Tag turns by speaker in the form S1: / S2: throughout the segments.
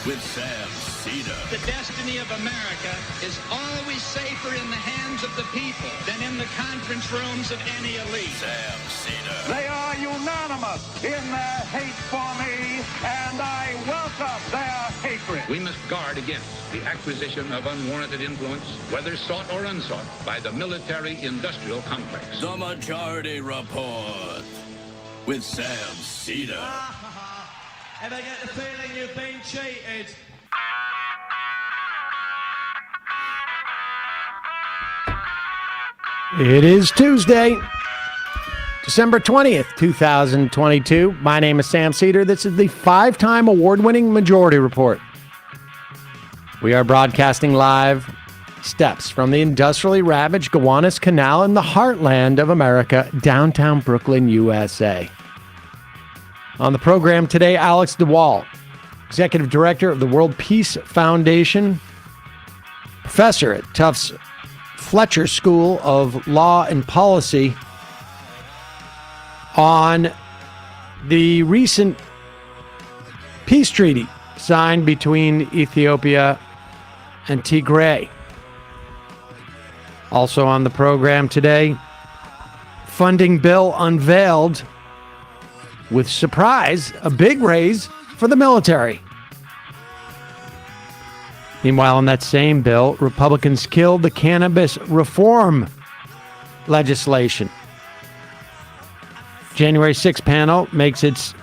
S1: with Sam Seder.
S2: The destiny of America is always safer in the hands of the people than in the conference rooms of any elite.
S1: Sam Seder.
S3: They are unanimous in their hate for me, and I welcome their hatred.
S4: We must guard against the acquisition of unwarranted influence, whether sought or unsought, by the military-industrial complex.
S1: The Majority Report with Sam Seder.
S5: Ever get the feeling you've been cheated?
S6: It is Tuesday, December 20th, 2022. My name is Sam Seder. This is the 5-time award-winning Majority Report. We are broadcasting live steps from the industrially ravaged Gowanus Canal in the heartland of America, downtown Brooklyn, USA. On the program today, Alex de Waal, Executive Director of the World Peace Foundation, Professor at Tufts Fletcher School of Law and Policy, on the recent peace treaty signed between Ethiopia and Tigray. Also on the program today, funding bill unveiled with surprise, a big raise for the military. Meanwhile, in that same bill, Republicans killed the cannabis reform legislation. January 6th panel makes its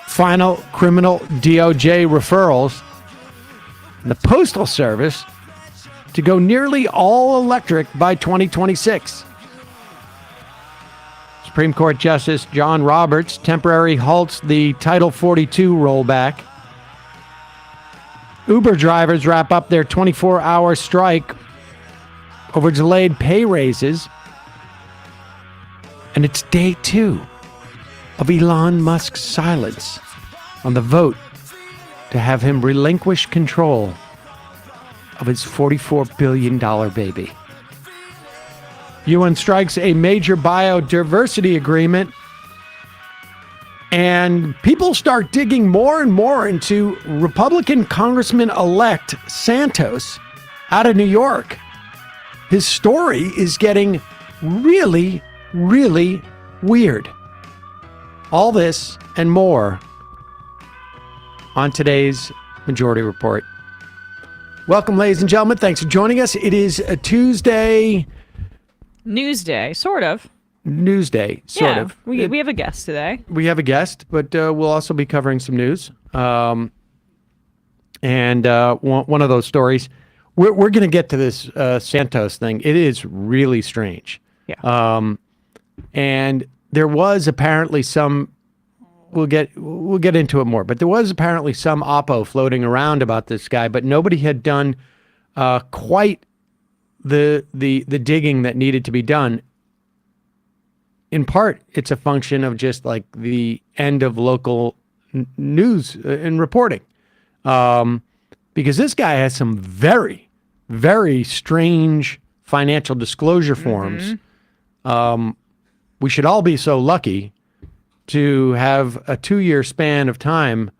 S6: final criminal DOJ referrals. And the Postal Service to go nearly all electric by 2026. Supreme Court Justice John Roberts temporarily halts the Title 42 rollback. Uber drivers wrap up their 24-hour strike over delayed pay raises. And it's day 2 of Elon Musk's silence on the vote to have him relinquish control of his $44 billion baby. UN strikes a major biodiversity agreement, and people start digging more and more into Republican Congressman-elect Santos out of New York. His story is getting really, really weird. All this and more on today's Majority Report. Welcome, ladies and gentlemen. Thanks for joining us. It is a Tuesday.
S7: Newsday, sort of.
S6: Newsday, sort of.
S7: We have a guest today.
S6: We have a guest, but we'll also be covering some news. And one of those stories, we're going to get to this Santos thing. It is really strange.
S7: Yeah.
S6: And there was apparently some. We'll get into it more, but there was apparently some oppo floating around about this guy, but nobody had done quite the digging that needed to be done. In part, it's a function of just like the end of local news and reporting, because this guy has some very, very strange financial disclosure forms. We should all be so lucky to have a 2-year span of time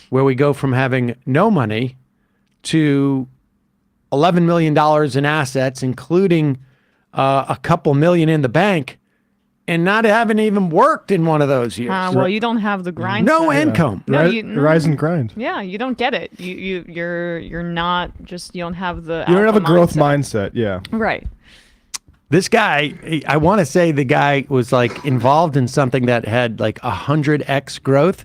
S6: where we go from having no money to $11 million in assets, including a couple million in the bank, and not having even worked in one of those years.
S7: Well, you don't have the grind.
S6: No income.
S7: No,
S8: rise and grind.
S7: Yeah, you don't get it. You're not just, you don't have the.
S8: You don't have a growth
S7: mindset.
S8: Yeah.
S7: Right.
S6: This guy, I want to say the guy was like involved in something that had like 100x growth,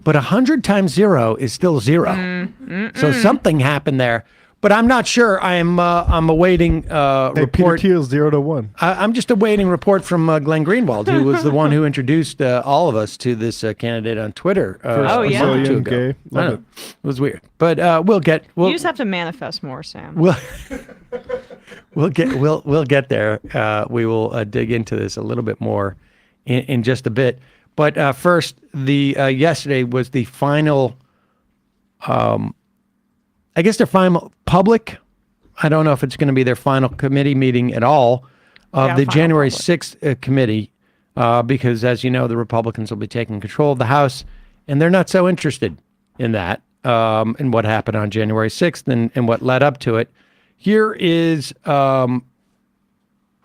S6: but 100 times 0 is still 0. So something happened there, but I'm not sure. I'm awaiting report.
S8: Peter Thiel's 0 to 1.
S6: I'm just awaiting report from Glenn Greenwald, who was the one who introduced all of us to this candidate on Twitter.
S7: Oh yeah,
S8: Brazilian gay.
S6: Love it. It was weird, but we'll get.
S7: You just have to manifest more, Sam.
S6: We'll get there. We will dig into this a little bit more in just a bit. But first, yesterday was the final. I guess their final public. I don't know if it's going to be their final committee meeting at all of the January 6th committee, because as you know, the Republicans will be taking control of the House, and they're not so interested in that. and what happened on January 6th and what led up to it. Here is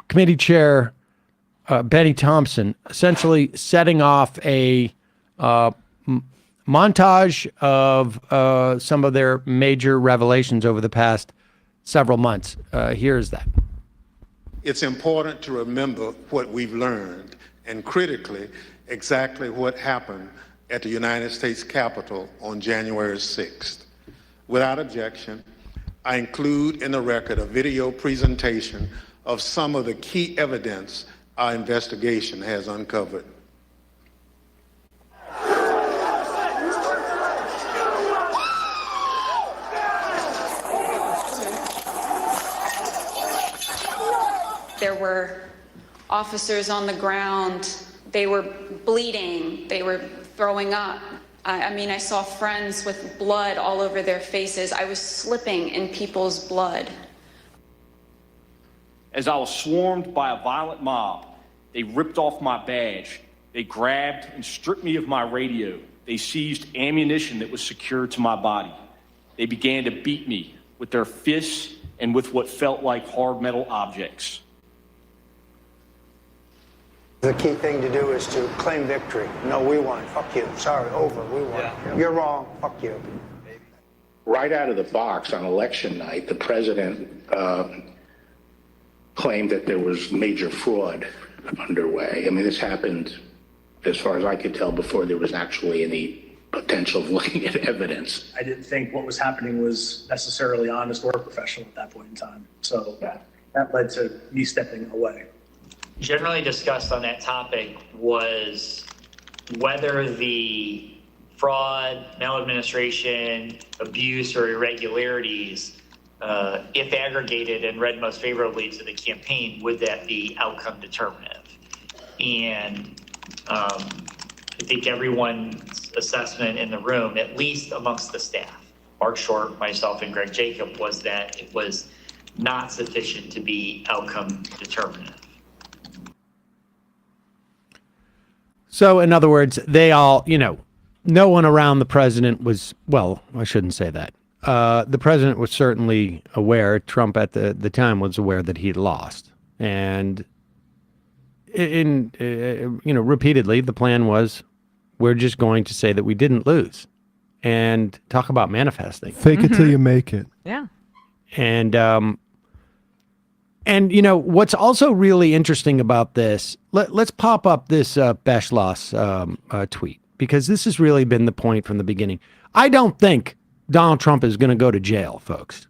S6: Committee Chair Benny Thompson essentially setting off a montage of some of their major revelations over the past several months. Here's that.
S9: It's important to remember what we've learned and critically exactly what happened at the United States Capitol on January 6th. Without objection, I include in the record a video presentation of some of the key evidence our investigation has uncovered.
S10: There were officers on the ground. They were bleeding. They were throwing up. I mean, I saw friends with blood all over their faces. I was slipping in people's blood.
S11: As I was swarmed by a violent mob, they ripped off my badge. They grabbed and stripped me of my radio. They seized ammunition that was secured to my body. They began to beat me with their fists and with what felt like hard metal objects.
S12: The key thing to do is to claim victory. No, we won. Fuck you. Sorry, over. We won. Yeah. You're wrong. Fuck you.
S13: Right out of the box on election night, the president claimed that there was major fraud underway. I mean, this happened, as far as I could tell, before there was actually any potential of looking at evidence.
S14: I didn't think what was happening was necessarily honest or professional at that point in time. So that led to me stepping away.
S15: Generally discussed on that topic was whether the fraud, maladministration, abuse, or irregularities, if aggregated and read most favorably to the campaign, would that be outcome determinative? And I think everyone's assessment in the room, at least amongst the staff, Mark Short, myself, and Greg Jacob, was that it was not sufficient to be outcome determinative.
S6: So, in other words, they all, no one around the president was, well, I shouldn't say that. The president was certainly aware, Trump at the time was aware that he'd lost. And, repeatedly, the plan was, we're just going to say that we didn't lose. And talk about manifesting.
S8: Fake it till you make it.
S7: Yeah.
S6: And what's also really interesting about this, let's pop up this Beschloss tweet, because this has really been the point from the beginning. I don't think Donald Trump is going to go to jail, folks.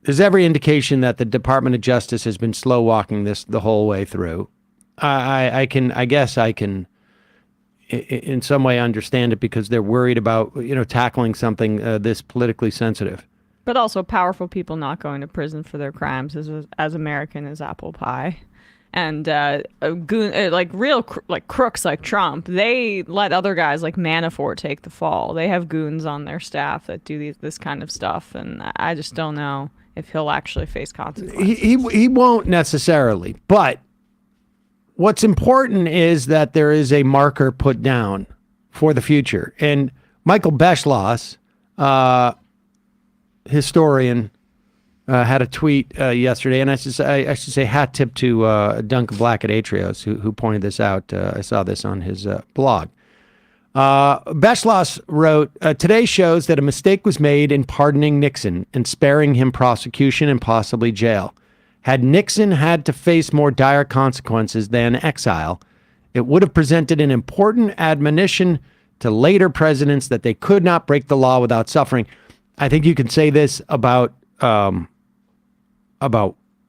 S6: There's every indication that the Department of Justice has been slow walking this the whole way through. I guess I can in some way understand it, because they're worried about, tackling something this politically sensitive.
S7: But also powerful people not going to prison for their crimes is as American as apple pie. And real crooks like Trump, they let other guys like Manafort take the fall. They have goons on their staff that do this kind of stuff. And I just don't know if he'll actually face consequences.
S6: He won't necessarily. But what's important is that there is a marker put down for the future. And Michael Beschloss, historian, had a tweet yesterday, and I should say hat tip to Duncan Black at Atrios, who pointed this out. I saw this on his blog. Beschloss wrote, today shows that a mistake was made in pardoning Nixon and sparing him prosecution and possibly jail. Had Nixon had to face more dire consequences than exile, it would have presented an important admonition to later presidents that they could not break the law without suffering. I think you can say this about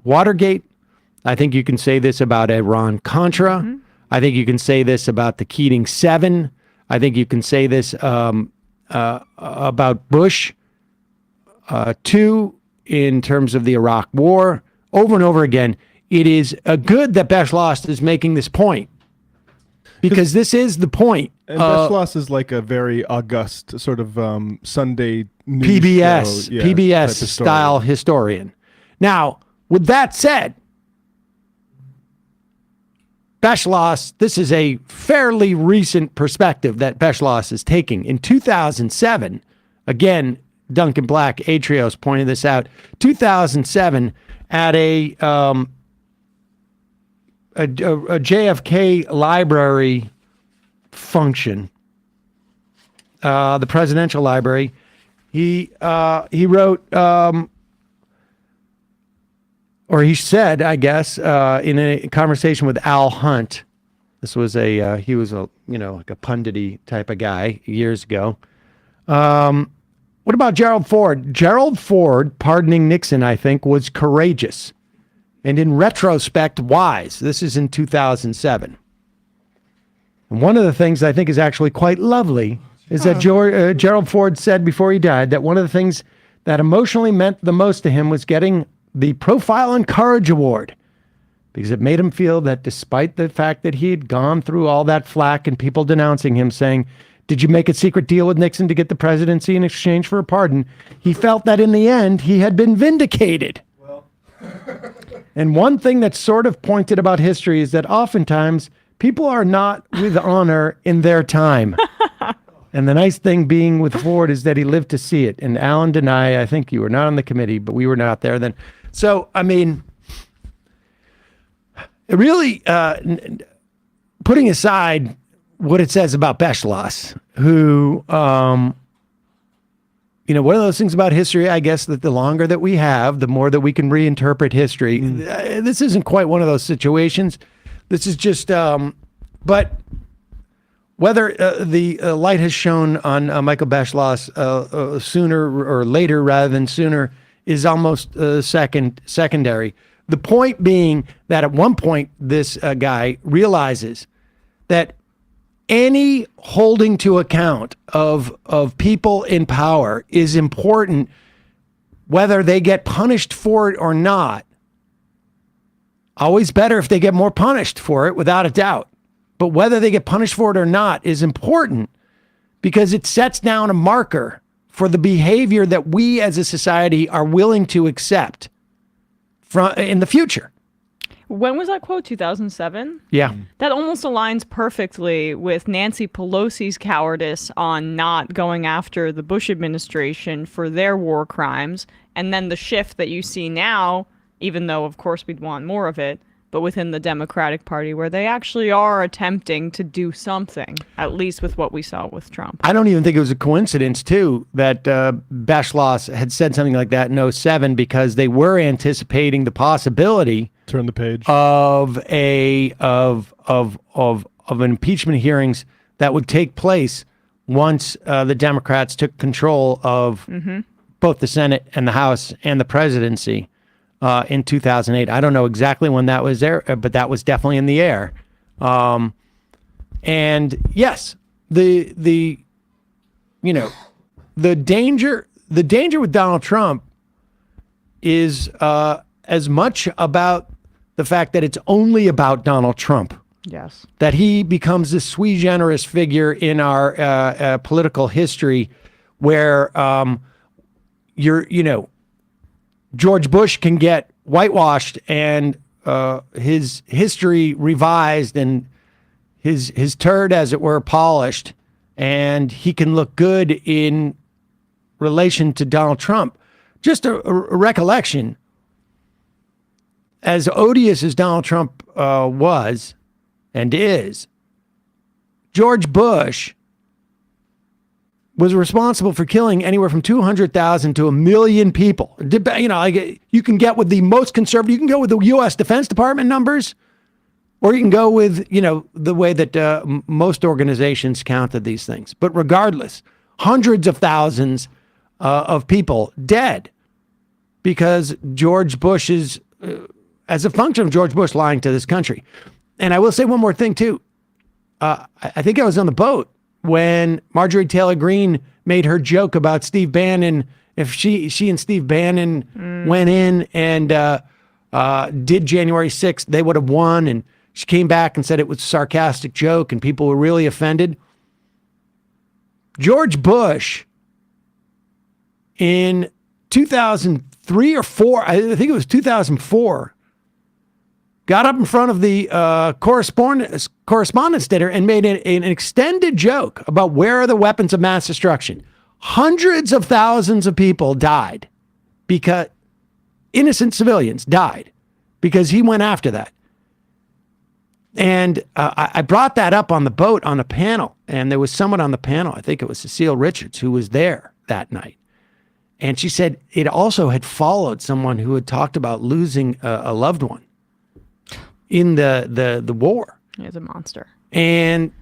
S6: Watergate. I think you can say this about Iran-Contra. Mm-hmm. I think you can say this about the Keating 7. I think you can say this about Bush 2 in terms of the Iraq War. Over and over again, it is good that Beschloss is making this point, because this is the point.
S8: And Beschloss is like a very august sort of Sunday news
S6: PBS style historian. Now, with that said, Beschloss, this is a fairly recent perspective that Beschloss is taking. In 2007, again, Duncan Black, Atrios pointed this out, 2007 at a JFK library function, the presidential library, he wrote, or he said, I guess, in a conversation with Al Hunt. This was he was like a pundity type of guy years ago. What about Gerald Ford? Gerald Ford pardoning Nixon, I think, was courageous and in retrospect wise. This is in 2007. And one of the things I think is actually quite lovely is that Gerald Ford said before he died that one of the things that emotionally meant the most to him was getting the Profile and Courage Award, because it made him feel that despite the fact that he had gone through all that flack and people denouncing him saying, did you make a secret deal with Nixon to get the presidency in exchange for a pardon? He felt that in the end, he had been vindicated. And one thing that's sort of pointed about history is that oftentimes people are not with honor in their time. And the nice thing being with Ford is that he lived to see it. And Alan Denai, I think you were not on the committee, but we were not there then. So, I mean, really, putting aside what it says about Beschloss, who, one of those things about history, I guess, that the longer that we have, the more that we can reinterpret history. This isn't quite one of those situations. This is just, but whether the light has shone on Michael Beschloss sooner or later rather than sooner is almost secondary. The point being that at one point, this guy realizes that any holding to account of people in power is important, whether they get punished for it or not. Always better if they get more punished for it, without a doubt. But whether they get punished for it or not is important because it sets down a marker for the behavior that we as a society are willing to accept in the future.
S7: When was that quote? 2007?
S6: Yeah.
S7: That almost aligns perfectly with Nancy Pelosi's cowardice on not going after the Bush administration for their war crimes. And then the shift that you see now, even though, of course, we'd want more of it, but within the Democratic Party, where they actually are attempting to do something, at least with what we saw with Trump.
S6: I don't even think it was a coincidence, too, that Beschloss had said something like that in 2007, because they were anticipating the possibility
S8: turn the page
S6: of an impeachment hearings that would take place once the Democrats took control of both the Senate and the House and the presidency. In 2008. I don't know exactly when that was there, but that was definitely in the air. And yes, the danger with Donald Trump is as much about the fact that it's only about Donald Trump.
S7: Yes. That
S6: he becomes this sui generis figure in our political history where George Bush can get whitewashed and his history revised and his turd, as it were, polished, and he can look good in relation to Donald Trump. Just a recollection, as odious as Donald Trump was and is, George Bush was responsible for killing anywhere from 200,000 to 1 million people. You can get with the most conservative, you can go with the U.S. Defense Department numbers, or you can go with, the way that most organizations counted these things. But regardless, hundreds of thousands of people dead because George Bush is, as a function of George Bush lying to this country. And I will say one more thing, too. I think I was on the boat when Marjorie Taylor Greene made her joke about Steve Bannon. If she and Steve Bannon went in and did January 6th, they would have won. And she came back and said it was a sarcastic joke and people were really offended. George Bush in 2003 or 4, I think it was 2004, got up in front of the correspondence dinner and made an extended joke about where are the weapons of mass destruction. Hundreds of thousands of people died because innocent civilians died because he went after that. And I brought that up on the boat on a panel, and there was someone on the panel, I think it was Cecile Richards, who was there that night. And she said it also had followed someone who had talked about losing a loved one in the war.
S7: He's a monster.
S6: And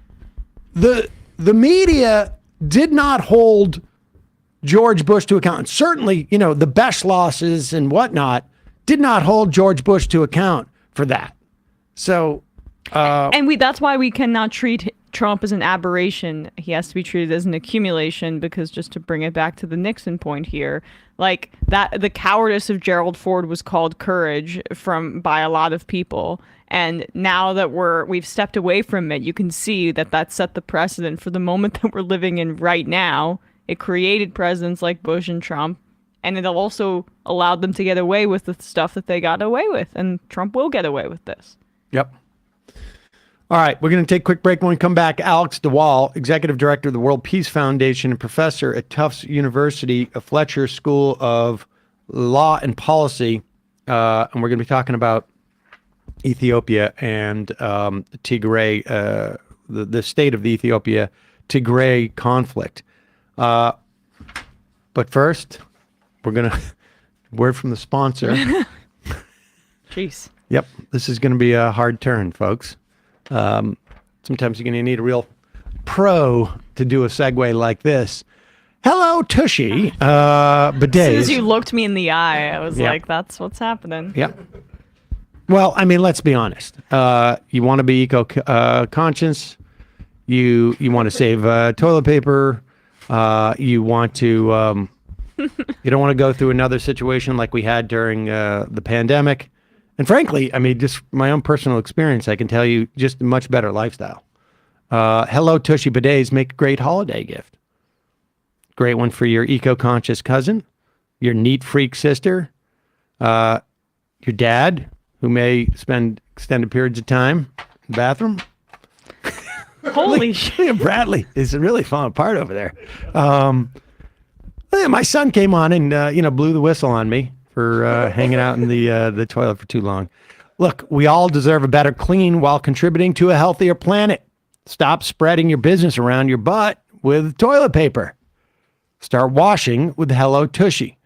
S6: the media did not hold George Bush to account. And certainly, the Besh losses and whatnot did not hold George Bush to account for that. So...
S7: that's why we cannot treat Trump as an aberration. He has to be treated as an accumulation, because just to bring it back to the Nixon point here, like that, the cowardice of Gerald Ford was called courage by a lot of people. And now that we've stepped away from it, you can see that set the precedent for the moment that we're living in right now. It created presidents like Bush and Trump, and it also allowed them to get away with the stuff that they got away with. And Trump will get away with this.
S6: Yep. All right, we're going to take a quick break. When we come back, Alex de Waal, Executive Director of the World Peace Foundation and Professor at Tufts University, a Fletcher School of Law and Policy, and we're going to be talking about Ethiopia and Tigray, the state of the Ethiopia-Tigray conflict. But first, we're going to word from the sponsor.
S7: Jeez.
S6: Yep, this is going to be a hard turn, folks. Sometimes you're going to need a real pro to do a segue like this. Hello, Tushy. Bidets.
S7: As soon as you looked me in the eye, I was like, that's what's happening.
S6: Yeah. Well, I mean, let's be honest. You want to be eco-conscious. You want to save toilet paper. You want to... you don't want to go through another situation like we had during the pandemic. And frankly, I mean, just my own personal experience, I can tell you just a much better lifestyle. Hello, Tushy Bidets, make a great holiday gift. Great one for your eco-conscious cousin, your neat freak sister, your dad, who may spend extended periods of time in the bathroom.
S7: Holy shit.
S6: Bradley is really falling apart over there. My son came on and, blew the whistle on me for hanging out in the toilet for too long. Look, we all deserve a better clean while contributing to a healthier planet. Stop spreading your business around your butt with toilet paper. Start washing with Hello Tushy.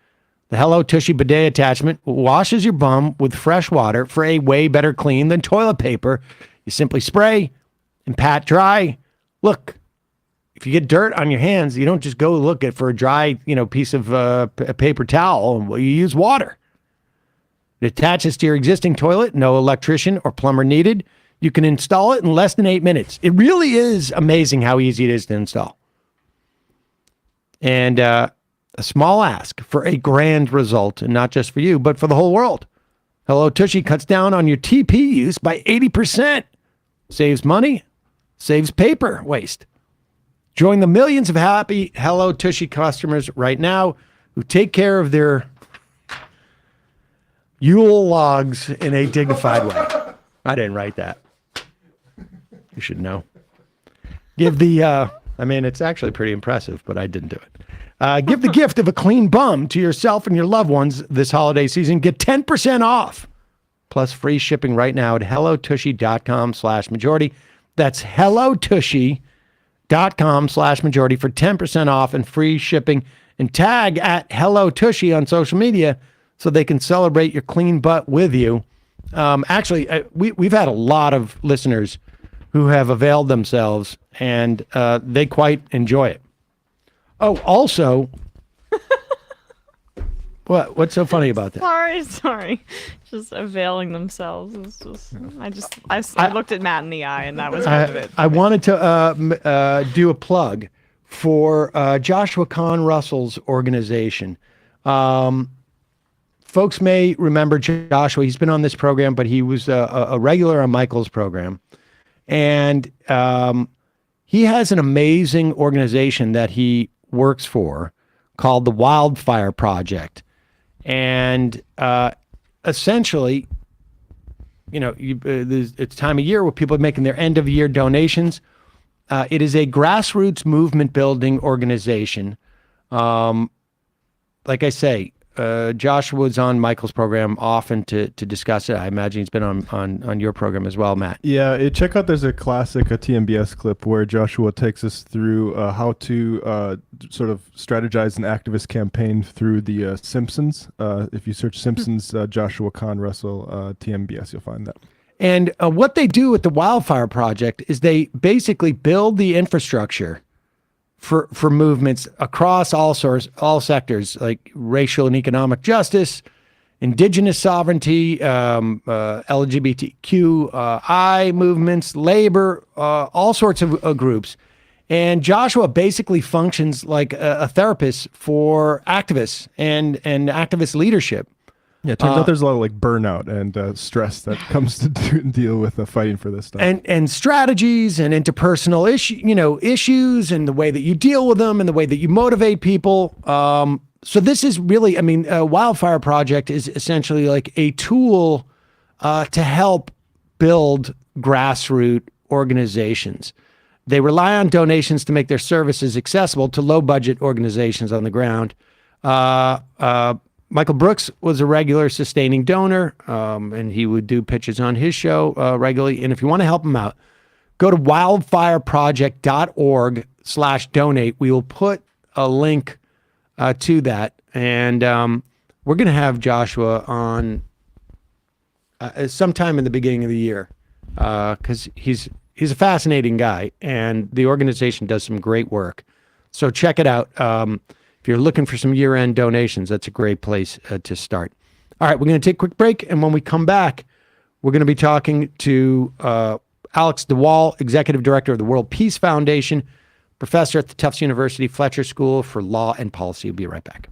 S6: The Hello Tushy bidet attachment washes your bum with fresh water for a way better clean than toilet paper. You simply spray and pat dry. Look, if you get dirt on your hands, you don't just go look for a dry, piece of a paper towel. You use water. It attaches to your existing toilet. No electrician or plumber needed. You can install it in less than 8 minutes. It really is amazing how easy it is to install. And a small ask for a grand result, and not just for you, but for the whole world. Hello Tushy cuts down on your TP use by 80%. Saves money, saves paper waste. Join the millions of happy Hello Tushy customers right now who take care of their Yule logs in a dignified way. I didn't write that. You should know. Give the, it's actually pretty impressive, but I didn't do it. Give the gift of a clean bum to yourself and your loved ones this holiday season. Get 10% off plus free shipping right now at hellotushy.com/majority. That's hellotushy.com/majority for 10% off and free shipping, and tag at Hello Tushy on social media so they can celebrate your clean butt with you. We've had a lot of listeners who have availed themselves, and they quite enjoy it. Oh, also, what's so funny about that?
S7: Sorry. Just availing themselves. It's just, I looked at Matt in the eye, and that was part of it.
S6: I wanted to do a plug for Joshua Kahn Russell's organization. Folks may remember Joshua. He's been on this program, but he was a regular on Michael's program. And he has an amazing organization that he works for called the Wildfire Project. And essentially, it's time of year where people are making their end of year donations. It is a grassroots movement building organization. Like I say, Joshua's on Michael's program often to discuss it. I imagine he's been on your program as well, Matt.
S8: Yeah, check out, there's a classic, a TMBS clip where Joshua takes us through how to sort of strategize an activist campaign through the Simpsons. If you search Simpsons, Joshua Kahn Russell, TMBS, you'll find that. And
S6: what they do with the Wildfire Project is they basically build the infrastructure for movements across all sectors, like racial and economic justice, indigenous sovereignty, LGBTQI movements, labor, all sorts of groups. And Joshua basically functions like a therapist for activists and activist leadership.
S8: Yeah, it turns out there's a lot of like burnout and stress that comes to deal with fighting for this stuff.
S6: And strategies and interpersonal issues and the way that you deal with them and the way that you motivate people. So this is really, Wildfire Project is essentially like a tool to help build grassroots organizations. They rely on donations to make their services accessible to low-budget organizations on the ground. Michael Brooks was a regular sustaining donor, and he would do pitches on his show regularly. And if you want to help him out, go to wildfireproject.org/donate. We will put a link to that. And we're going to have Joshua on sometime in the beginning of the year because he's a fascinating guy, and the organization does some great work. So check it out. If you're looking for some year-end donations, that's a great place to start. All right, we're going to take a quick break, and when we come back, we're going to be talking to Alex de Waal, Executive Director of the World Peace Foundation, professor at the Tufts University Fletcher School for Law and Policy. We'll be right back.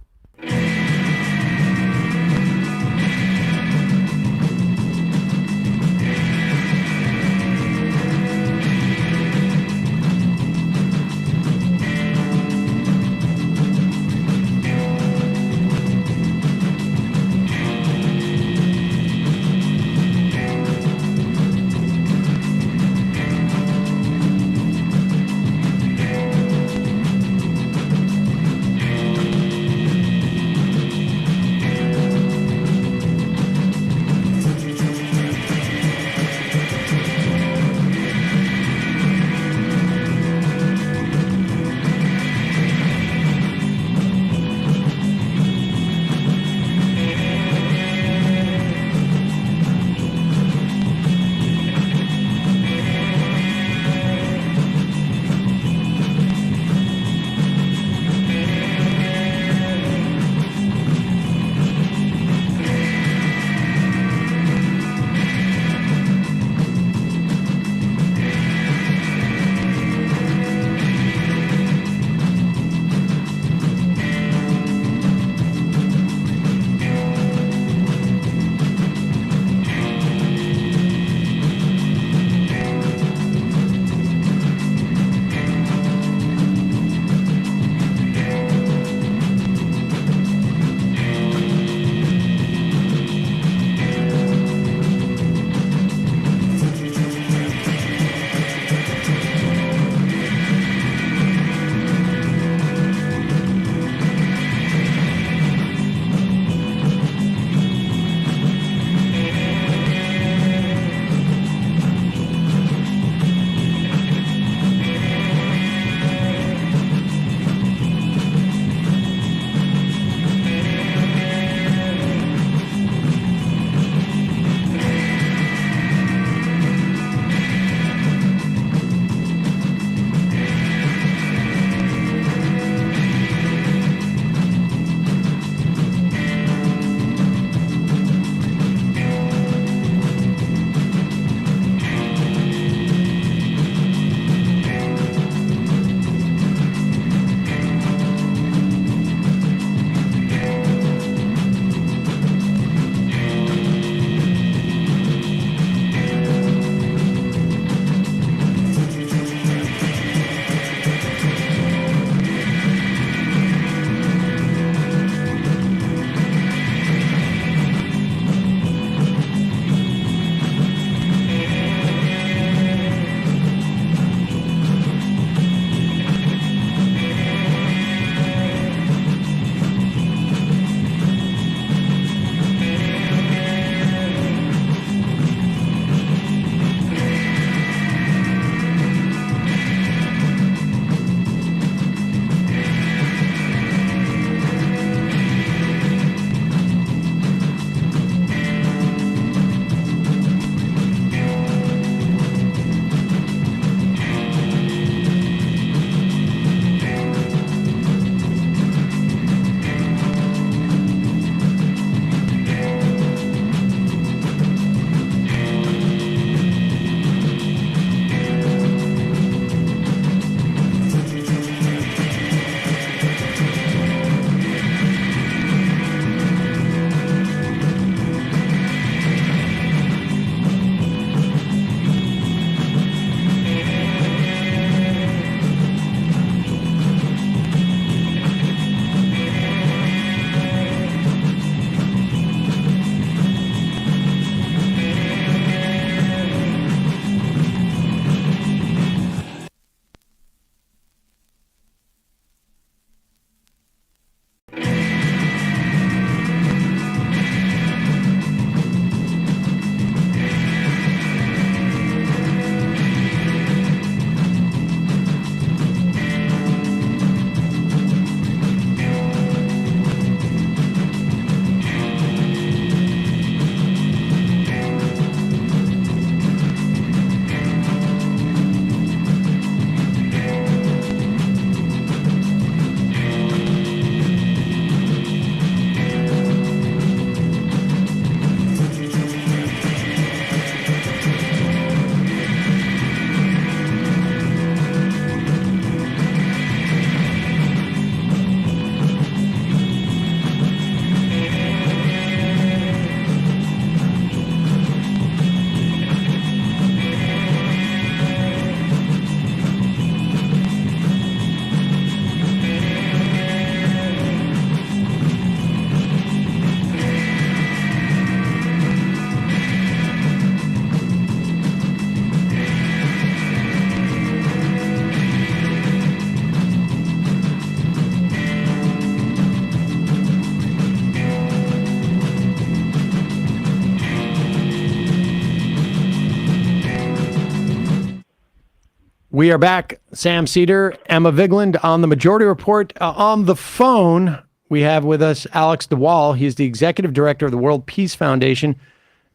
S6: We are back. Sam Seder, Emma Vigeland on the Majority Report. On the phone, we have with us Alex de Waal. He's the executive director of the World Peace Foundation,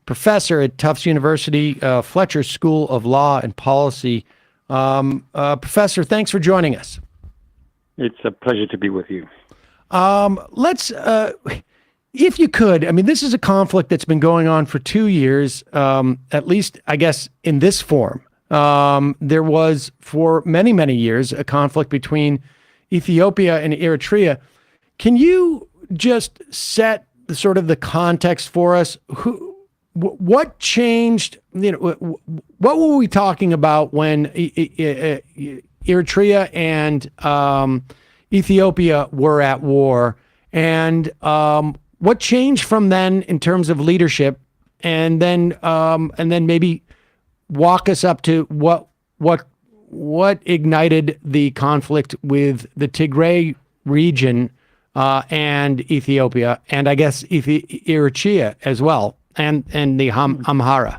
S6: professor at Tufts University, Fletcher School of Law and Policy. Professor, thanks for joining us.
S16: It's a pleasure to be with you.
S6: Let's, if you could, I mean, this is a conflict that's been going on for 2 years, at least, I guess, in this form. There was, for many, many years, a conflict between Ethiopia and Eritrea. Can you just set the sort of the context for us? What changed? You know, what were we talking about when Eritrea and Ethiopia were at war, and what changed from then in terms of leadership, and then maybe walk us up to what ignited the conflict with the Tigray region and Ethiopia, and I guess Eritrea as well, and the Amhara.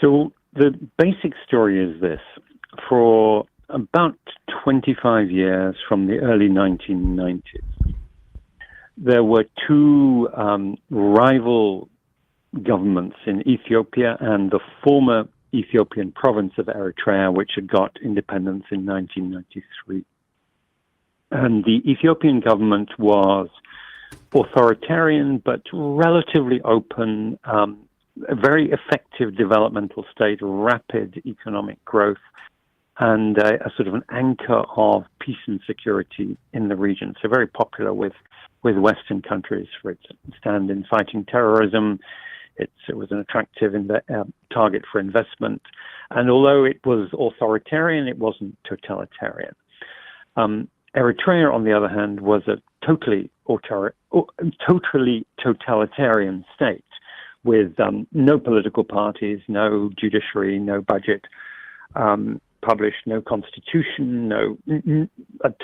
S16: So the basic story is this: for about 25 years, from the early 1990s, there were two rival governments in Ethiopia and the former Ethiopian province of Eritrea, which had got independence in 1993. And the Ethiopian government was authoritarian but relatively open, a very effective developmental state, rapid economic growth, and a sort of an anchor of peace and security in the region. So very popular with Western countries for its stand in fighting terrorism. It was an attractive target for investment. And although it was authoritarian, it wasn't totalitarian. Eritrea, on the other hand, was a totally totalitarian state with no political parties, no judiciary, no budget, published no constitution,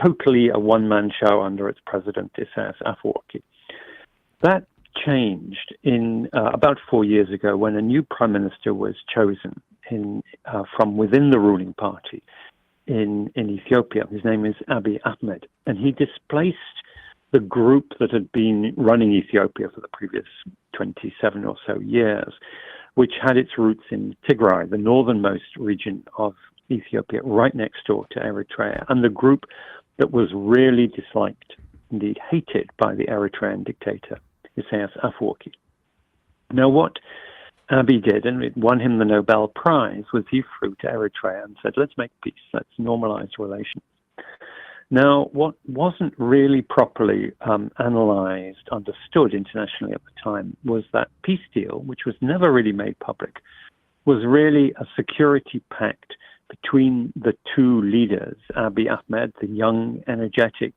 S16: totally a one-man show under its president, Isaias Afwerki. That changed in about 4 years ago when a new prime minister was chosen from within the ruling party in Ethiopia. His name is Abiy Ahmed, and he displaced the group that had been running Ethiopia for the previous 27 or so years, which had its roots in Tigray, the northernmost region of Ethiopia, right next door to Eritrea, and the group that was really disliked, indeed hated, by the Eritrean dictator, Isaias Afwerki. Now, what Abiy did, and it won him the Nobel Prize, was he flew to Eritrea and said, let's make peace, let's normalize relations. Now, what wasn't really properly analyzed, understood internationally at the time, was that peace deal, which was never really made public, was really a security pact between the two leaders, Abiy Ahmed, the young, energetic,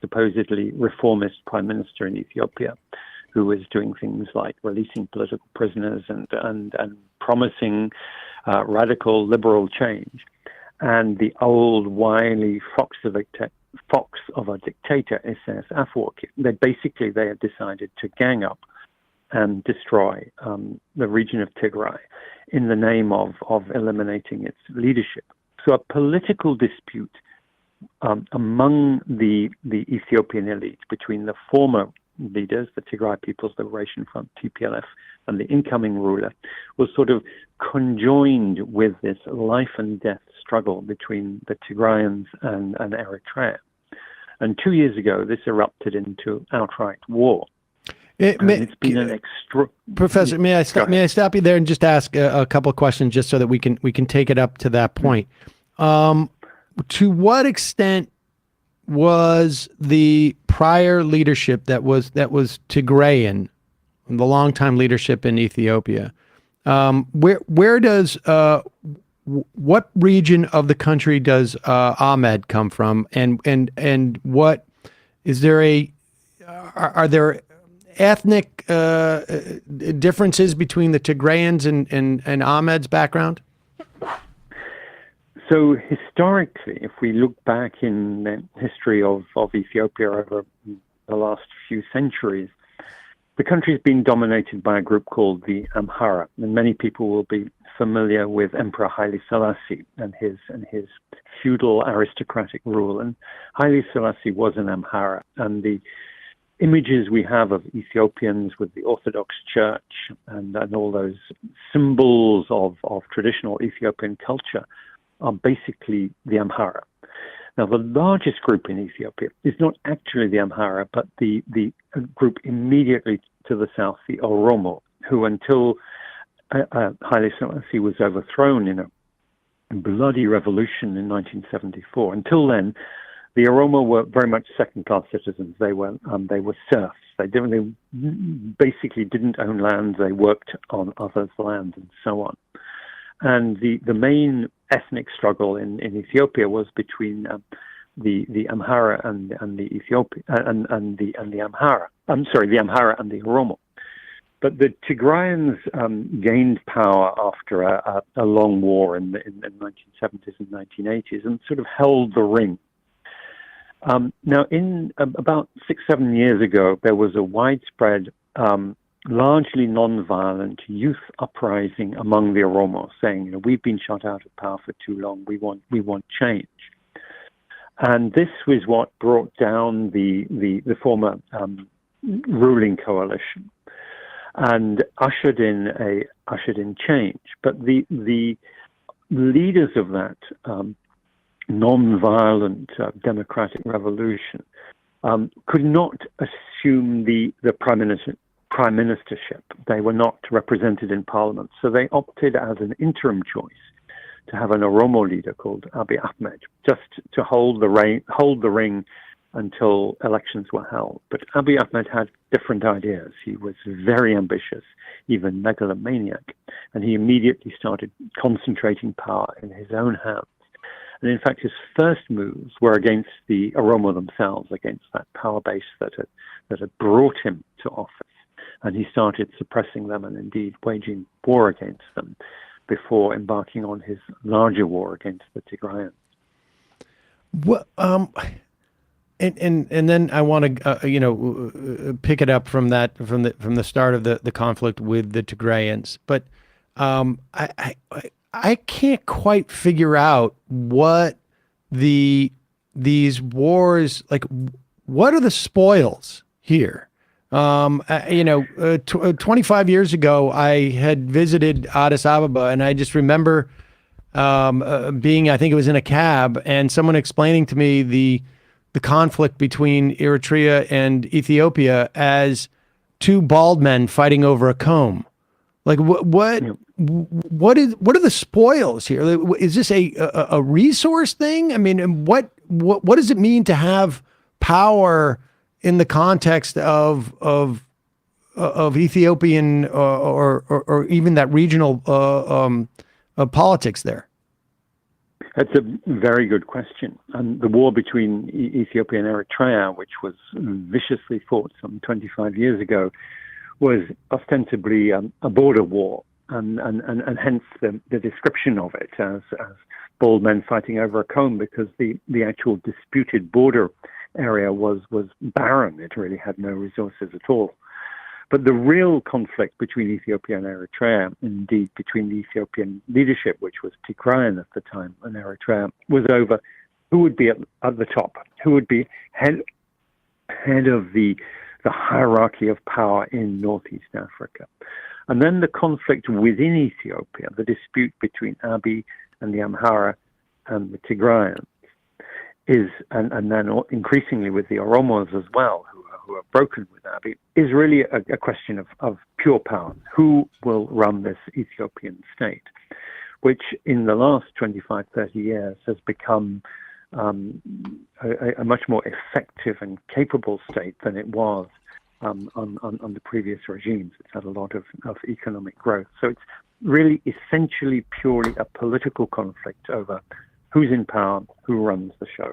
S16: supposedly reformist prime minister in Ethiopia, who was doing things like releasing political prisoners and promising radical liberal change, and the old wily fox of a dictator, Isaias Afwerki. They had decided to gang up and destroy the region of Tigray in the name of eliminating its leadership. So a political dispute among the Ethiopian elite between the former leaders, the Tigray People's Liberation Front, TPLF, and the incoming ruler, was sort of conjoined with this life and death struggle between the Tigrayans and Eritrea. And 2 years ago, this erupted into outright war. It's been an extra.
S6: Professor, may I stop you there and just ask a couple of questions, just so that we can take it up to that point. To what extent was the prior leadership that was Tigrayan, the longtime leadership in Ethiopia, where does what region of the country does Ahmed come from, and what is there are there ethnic differences between the Tigrayans and Ahmed's background?
S16: So historically, if we look back in the history of Ethiopia over the last few centuries, the country's been dominated by a group called the Amhara, and many people will be familiar with Emperor Haile Selassie and his feudal aristocratic rule. And Haile Selassie was an Amhara, and the images we have of Ethiopians with the Orthodox Church and all those symbols of traditional Ethiopian culture are basically the Amhara. Now, the largest group in Ethiopia is not actually the Amhara, but the group immediately to the south, the Oromo, who until Haile Selassie was overthrown in a bloody revolution in 1974, until then, the Oromo were very much second-class citizens. They were serfs. They basically didn't own land. They worked on others' land and so on. And the main ethnic struggle in Ethiopia was between the Amhara and the Ethiopia and the Amhara. I'm sorry, the Amhara and the Oromo. But the Tigrayans gained power after a long war in the 1970s and 1980s and sort of held the ring. Now, in about 6-7 years ago, there was a widespread largely non-violent youth uprising among the Oromo, saying, we've been shut out of power for too long. We want change. And this was what brought down the former ruling coalition and ushered in change. But the leaders of that non-violent democratic revolution could not assume the prime ministership. They were not represented in parliament, so they opted as an interim choice to have an Oromo leader called Abiy Ahmed, just to hold the ring until elections were held. But Abiy Ahmed had different ideas. He was very ambitious, even megalomaniac, and he immediately started concentrating power in his own hands. And in fact, his first moves were against the Oromo themselves, against that power base that had brought him to office. And he started suppressing them and indeed waging war against them before embarking on his larger war against the Tigrayans.
S6: Well, and then I want to pick it up from the start of the conflict with the Tigrayans, but I can't quite figure out what these wars, like, what are the spoils here? 25 years ago, I had visited Addis Ababa, and I just remember being, I think it was in a cab, and someone explaining to me the conflict between Eritrea and Ethiopia as two bald men fighting over a comb. Like, what are the spoils here? Is this a resource thing? I mean, what does it mean to have power in the context of Ethiopian or even that regional politics there?
S16: That's a very good question. And the war between Ethiopia and Eritrea, which was viciously fought some 25 years ago, was ostensibly a border war, and hence the description of it as bald men fighting over a comb, because the actual disputed border area was barren. It really had no resources at all. But the real conflict between Ethiopia and Eritrea, indeed between the Ethiopian leadership, which was Tigrayan at the time, and Eritrea, was over who would be at the top, who would be head of the hierarchy of power in Northeast Africa. And then the conflict within Ethiopia, the dispute between Abiy and the Amhara and the Tigrayans, and then increasingly with the Oromos as well, who are broken with Abiy, is really a question of pure power. Who will run this Ethiopian state, which in the last 25, 30 years has become a much more effective and capable state than it was on the previous regimes. It's had a lot of economic growth. So it's really essentially purely a political conflict over who's in power, who runs the show.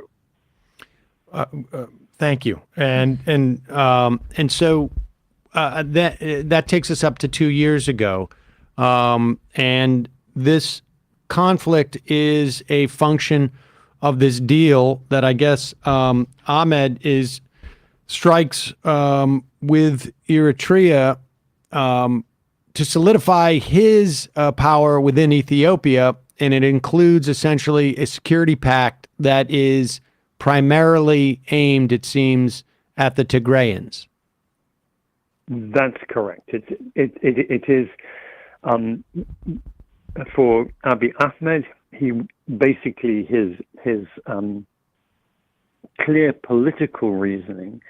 S6: Thank you. And so that takes us up to 2 years ago. And this conflict is a function of this deal that I guess Ahmed is strikes with Eritrea to solidify his power within Ethiopia, and it includes essentially a security pact that is primarily aimed, it seems, at the Tigrayans.
S16: That's correct. It is for Abiy Ahmed. He basically his clear political reasoning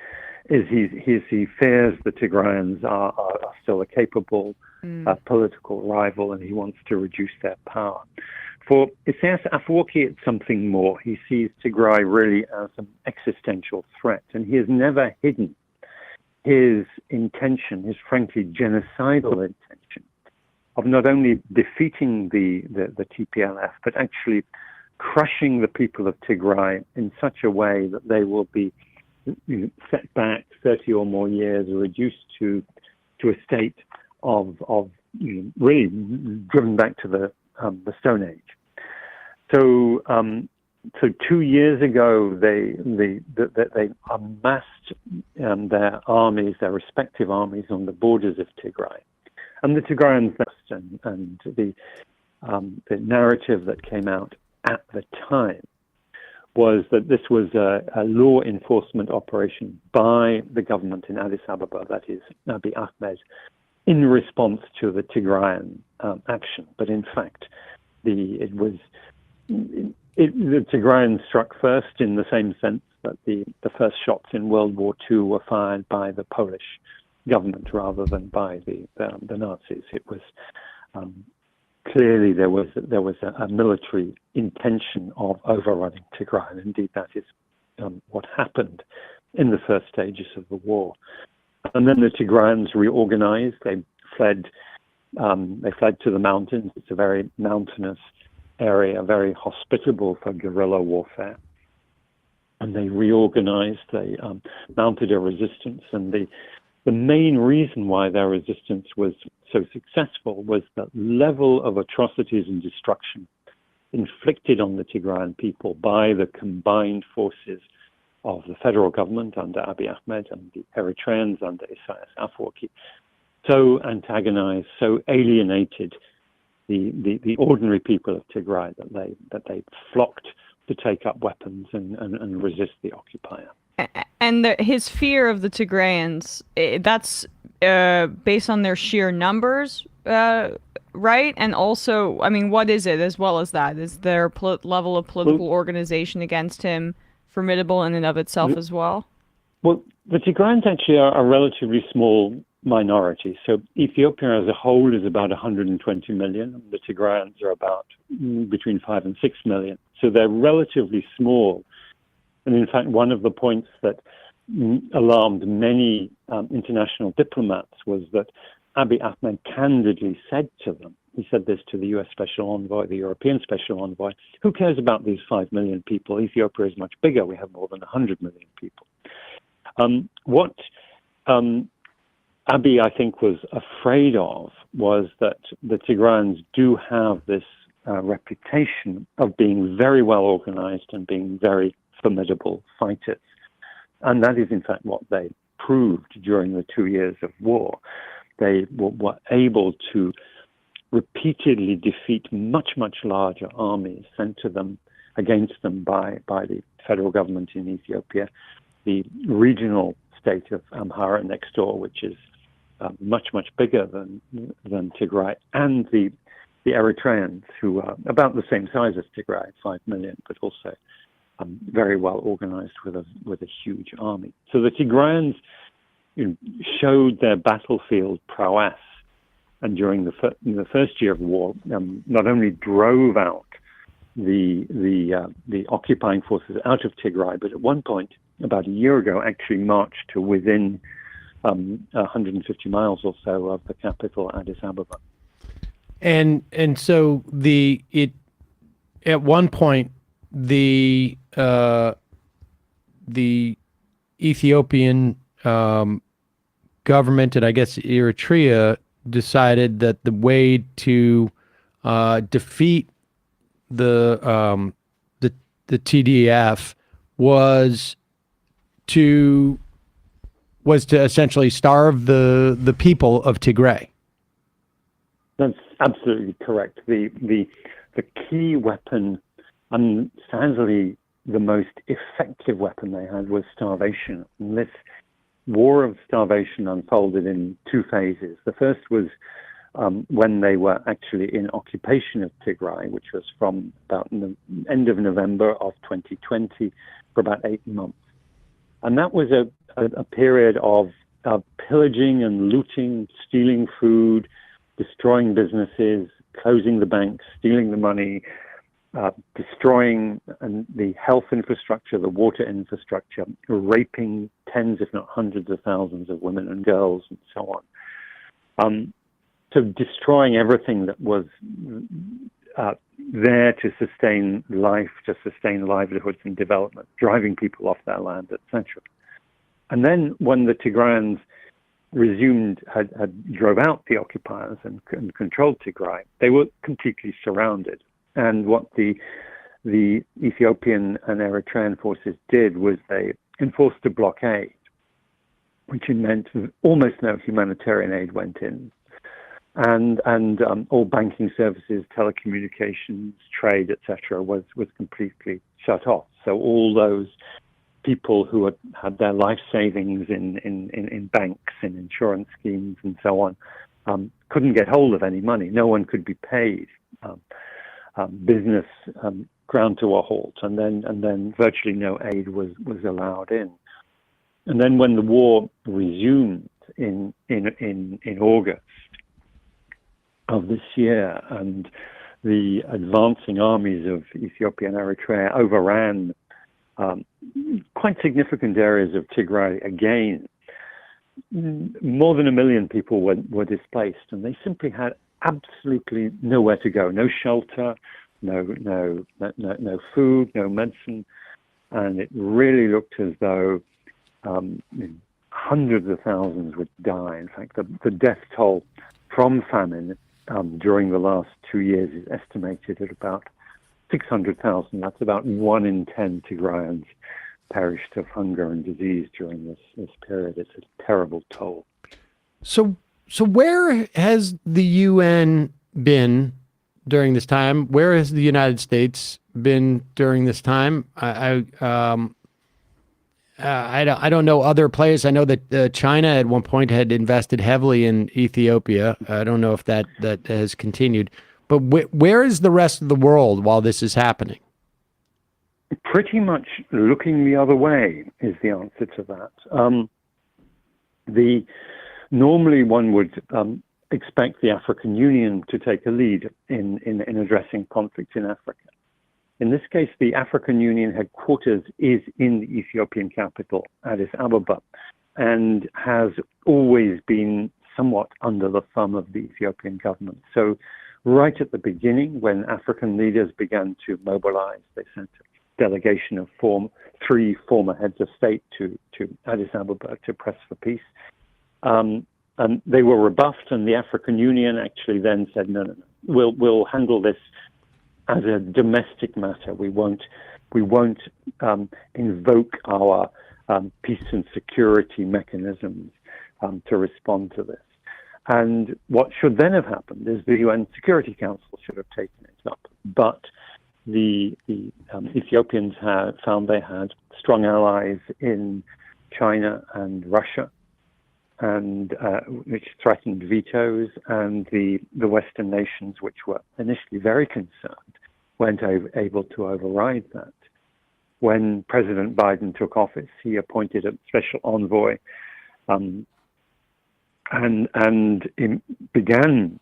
S16: is he fears the Tigrayans are still a capable political rival, and he wants to reduce their power. For Isaias Afwerki, it's something more. He sees Tigray really as an existential threat, and he has never hidden his intention, his frankly genocidal intention, of not only defeating the TPLF, but actually crushing the people of Tigray in such a way that they will be set back 30 or more years, or reduced to a state of really driven back to the Stone Age. So 2 years ago, they amassed their armies, their respective armies, on the borders of Tigray, and the Tigrayans and the narrative that came out at the time was that this was a law enforcement operation by the government in Addis Ababa, that is Abiy Ahmed, in response to the Tigrayan action. But in fact, the Tigrayans struck first, in the same sense that the first shots in World War II were fired by the Polish government rather than by the Nazis. It was clearly there was a military intention of overrunning Tigray, and indeed that is what happened in the first stages of the war. And then the Tigrayans reorganized. They fled to the mountains. It's a very mountainous area, very hospitable for guerrilla warfare. And they reorganized. They mounted a resistance, and the main reason why their resistance was so successful was the level of atrocities and destruction inflicted on the Tigrayan people by the combined forces of the federal government under Abiy Ahmed and the Eritreans under Isaias Afwerki, so antagonized, so alienated the ordinary people of Tigray that they flocked to take up weapons and resist the occupier.
S7: And his fear of the Tigrayans, that's based on their sheer numbers, right? And also, I mean, what is it as well as that? Is their level of political organization against him formidable in and of itself as well?
S16: Well, the Tigrayans actually are a relatively small minority. So Ethiopia as a whole is about 120 million. The Tigrayans are about between 5 and 6 million. So they're relatively small. And in fact, one of the points that alarmed many international diplomats was that Abiy Ahmed candidly said to them, he said this to the US Special Envoy, the European Special Envoy, who cares about these 5 million people? Ethiopia is much bigger. We have more than 100 million people. What Abiy, I think, was afraid of was that the Tigrayans do have this reputation of being very well organized and being very formidable fighters. And that is, in fact, what they proved during the 2 years of war. They were able to repeatedly defeat much, much larger armies sent to them, against them by the federal government in Ethiopia, the regional state of Amhara next door, which is much, much bigger than Tigray, and the Eritreans, who are about the same size as Tigray, 5 million, but also very well organized with a huge army. So the Tigrayans showed their battlefield prowess, and during the first year of war, not only drove out the occupying forces out of Tigray, but at one point, about a year ago, actually marched to within 150 miles or so of the capital, Addis Ababa.
S6: And so at one point the Ethiopian government, and I guess Eritrea, decided that the way to defeat the TDF was to was to essentially starve the people of Tigray.
S16: That's absolutely correct. The key weapon, and sadly the most effective weapon they had, was starvation. And this war of starvation unfolded in two phases. The first was when they were actually in occupation of Tigray, which was from about the end of November of 2020 for about 8 months. And that was a period of pillaging and looting, stealing food, destroying businesses, closing the banks, stealing the money, destroying the health infrastructure, the water infrastructure, raping tens, if not hundreds of thousands of women and girls, and so on. So destroying everything that was there to sustain life, to sustain livelihoods and development, driving people off their land, etc. And then when the Tigrayans had drove out the occupiers and controlled Tigray, they were completely surrounded. And what the Ethiopian and Eritrean forces did was they enforced a blockade, which meant almost no humanitarian aid went in. And all banking services, telecommunications, trade, etc., was completely shut off. So all those people who had their life savings in banks, in insurance schemes, and so on, couldn't get hold of any money. No one could be paid. Business ground to a halt, and then virtually no aid was allowed in. And then when the war resumed in August of this year, and the advancing armies of Ethiopia and Eritrea overran quite significant areas of Tigray again, more than 1 million people were displaced, and they simply had absolutely nowhere to go, no shelter, no food, no medicine, and it really looked as though hundreds of thousands would die. In fact, the death toll from famine during the last 2 years is estimated at about 600,000. That's about 1 in 10 Tigrayans perished of hunger and disease during this period. It's a terrible toll.
S6: So where has the UN been during this time? Where has the United States been during this time? I don't know other players. I know that China at one point had invested heavily in Ethiopia. I don't know if that has continued. But where is the rest of the world while this is happening?
S16: Pretty much looking the other way is the answer to that. Normally one would expect the African Union to take a lead in addressing conflicts in Africa. In this case, the African Union headquarters is in the Ethiopian capital, Addis Ababa, and has always been somewhat under the thumb of the Ethiopian government. So right at the beginning, when African leaders began to mobilize, they sent a delegation of 3 former heads of state to Addis Ababa to press for peace. And they were rebuffed, and the African Union actually then said, no, we'll handle this as a domestic matter. We won't invoke our peace and security mechanisms to respond to this. And what should then have happened is the UN Security Council should have taken it up. But the Ethiopians found they had strong allies in China and Russia, and which threatened vetoes, and the Western nations, which were initially very concerned, weren't able to override that. When President Biden took office, he appointed a special envoy, and began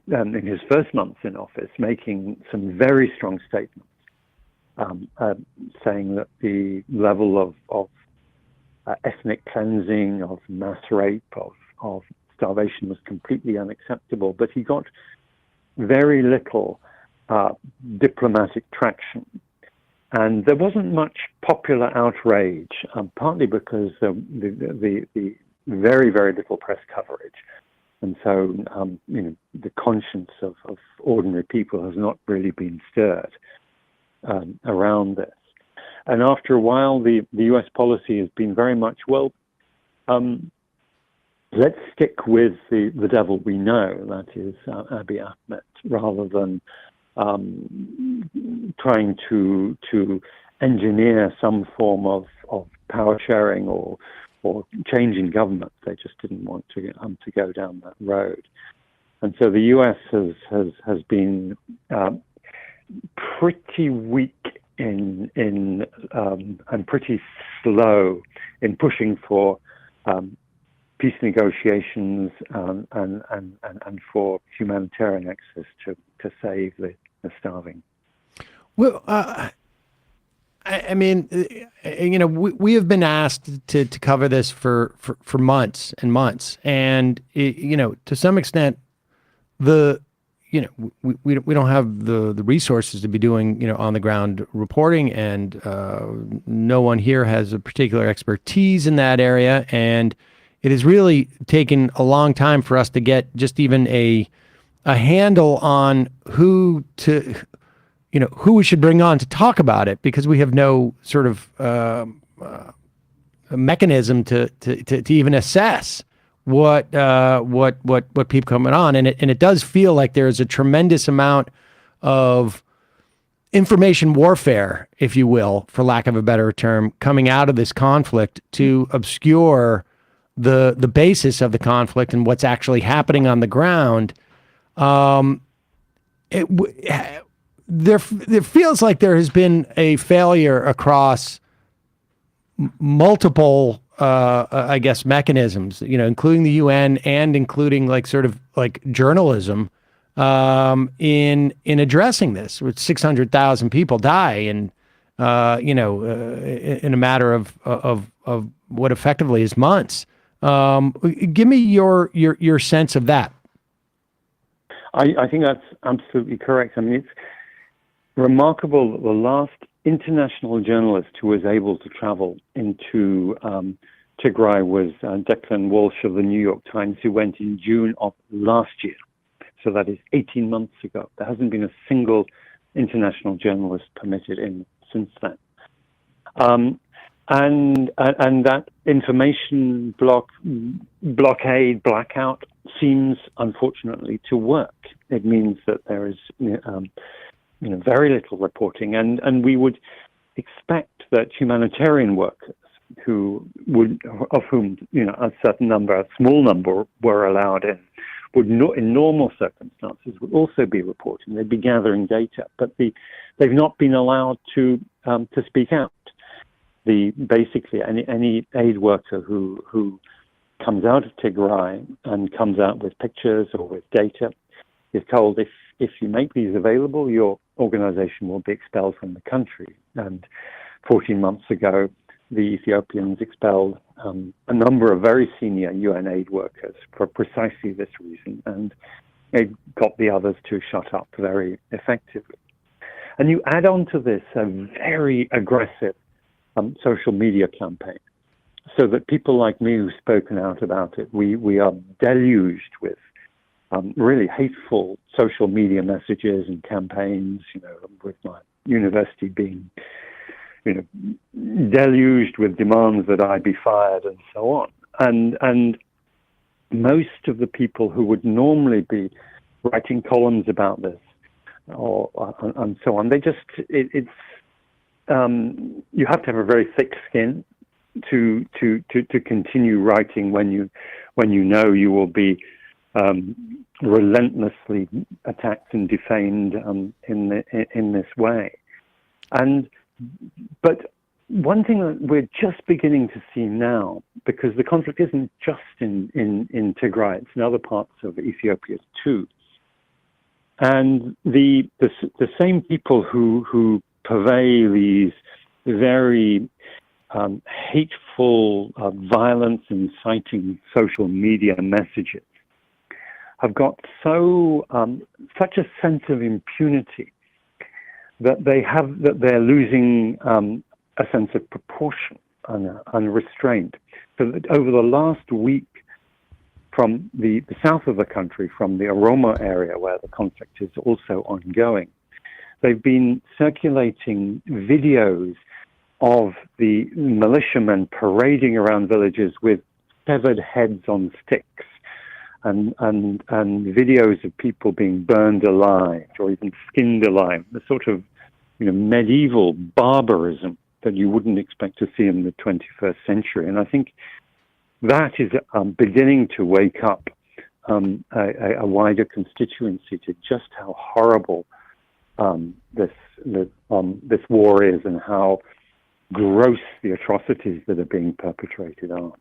S16: in his first months in office making some very strong statements, saying that the level of ethnic cleansing, of mass rape, of starvation was completely unacceptable. But he got very little diplomatic traction. And there wasn't much popular outrage, partly because the very, very little press coverage. And so, the conscience of ordinary people has not really been stirred around this. And after a while, the U.S. policy has been very much, well, let's stick with the devil we know, that is Abiy Ahmed, rather than trying to engineer some form of power sharing or changing government. They just didn't want to go down that road. And so the US has been pretty weak in and pretty slow in pushing for peace negotiations and for humanitarian access to save the starving.
S6: Well, I mean, you know, we have been asked to cover this for months and months, and you know, to some extent, we don't have the resources to be doing, you know, on the ground reporting, and no one here has a particular expertise in that area, and it has really taken a long time for us to get just even a handle on who we should bring on to talk about it, because we have no sort of mechanism to even assess what people coming on, and it does feel like there is a tremendous amount of information warfare, if you will, for lack of a better term, coming out of this conflict to obscure the basis of the conflict and what's actually happening on the ground. There feels like there has been a failure across multiple, I guess, mechanisms, you know, including the UN and including like sort of like journalism, in addressing this. With 600,000 people die in a matter of what effectively is months. Give me your sense of that.
S16: I think that's absolutely correct. I mean, it's remarkable that the last international journalist who was able to travel into Tigray was Declan Walsh of the New York Times, who went in June of last year. So that is 18 months ago. There hasn't been a single international journalist permitted in since then. And that information blockade, blackout seems, unfortunately, to work. It means that there is very little reporting, and we would expect that humanitarian workers of whom a certain number, a small number, were allowed in, in normal circumstances would also be reporting. They'd be gathering data, but they've not been allowed to speak out. Basically any aid worker who comes out of Tigray and comes out with pictures or with data is told, if you make these available, your organization will be expelled from the country. And 14 months ago, the Ethiopians expelled a number of very senior UN aid workers for precisely this reason, and it got the others to shut up very effectively. And you add on to this a very aggressive social media campaign, so that people like me who've spoken out about it, we are deluged with really hateful social media messages and campaigns, with my university being, deluged with demands that I be fired and so on. And most of the people who would normally be writing columns about this and so on, you have to have a very thick skin to continue writing when you know you will be relentlessly attacked and defamed in this way. But one thing that we're just beginning to see now, because the conflict isn't just in Tigray, it's in other parts of Ethiopia too. And the same people who purvey these very hateful, violence-inciting social media messages have got such a sense of impunity that they're losing a sense of proportion and restraint. So that over the last week, from the south of the country, from the Oroma area where the conflict is also ongoing, they've been circulating videos of the militiamen parading around villages with severed heads on sticks, and videos of people being burned alive or even skinned alive, the sort of medieval barbarism that you wouldn't expect to see in the 21st century. And I think that is beginning to wake up a wider constituency to just how horrible this war is and how gross the atrocities that are being perpetrated are.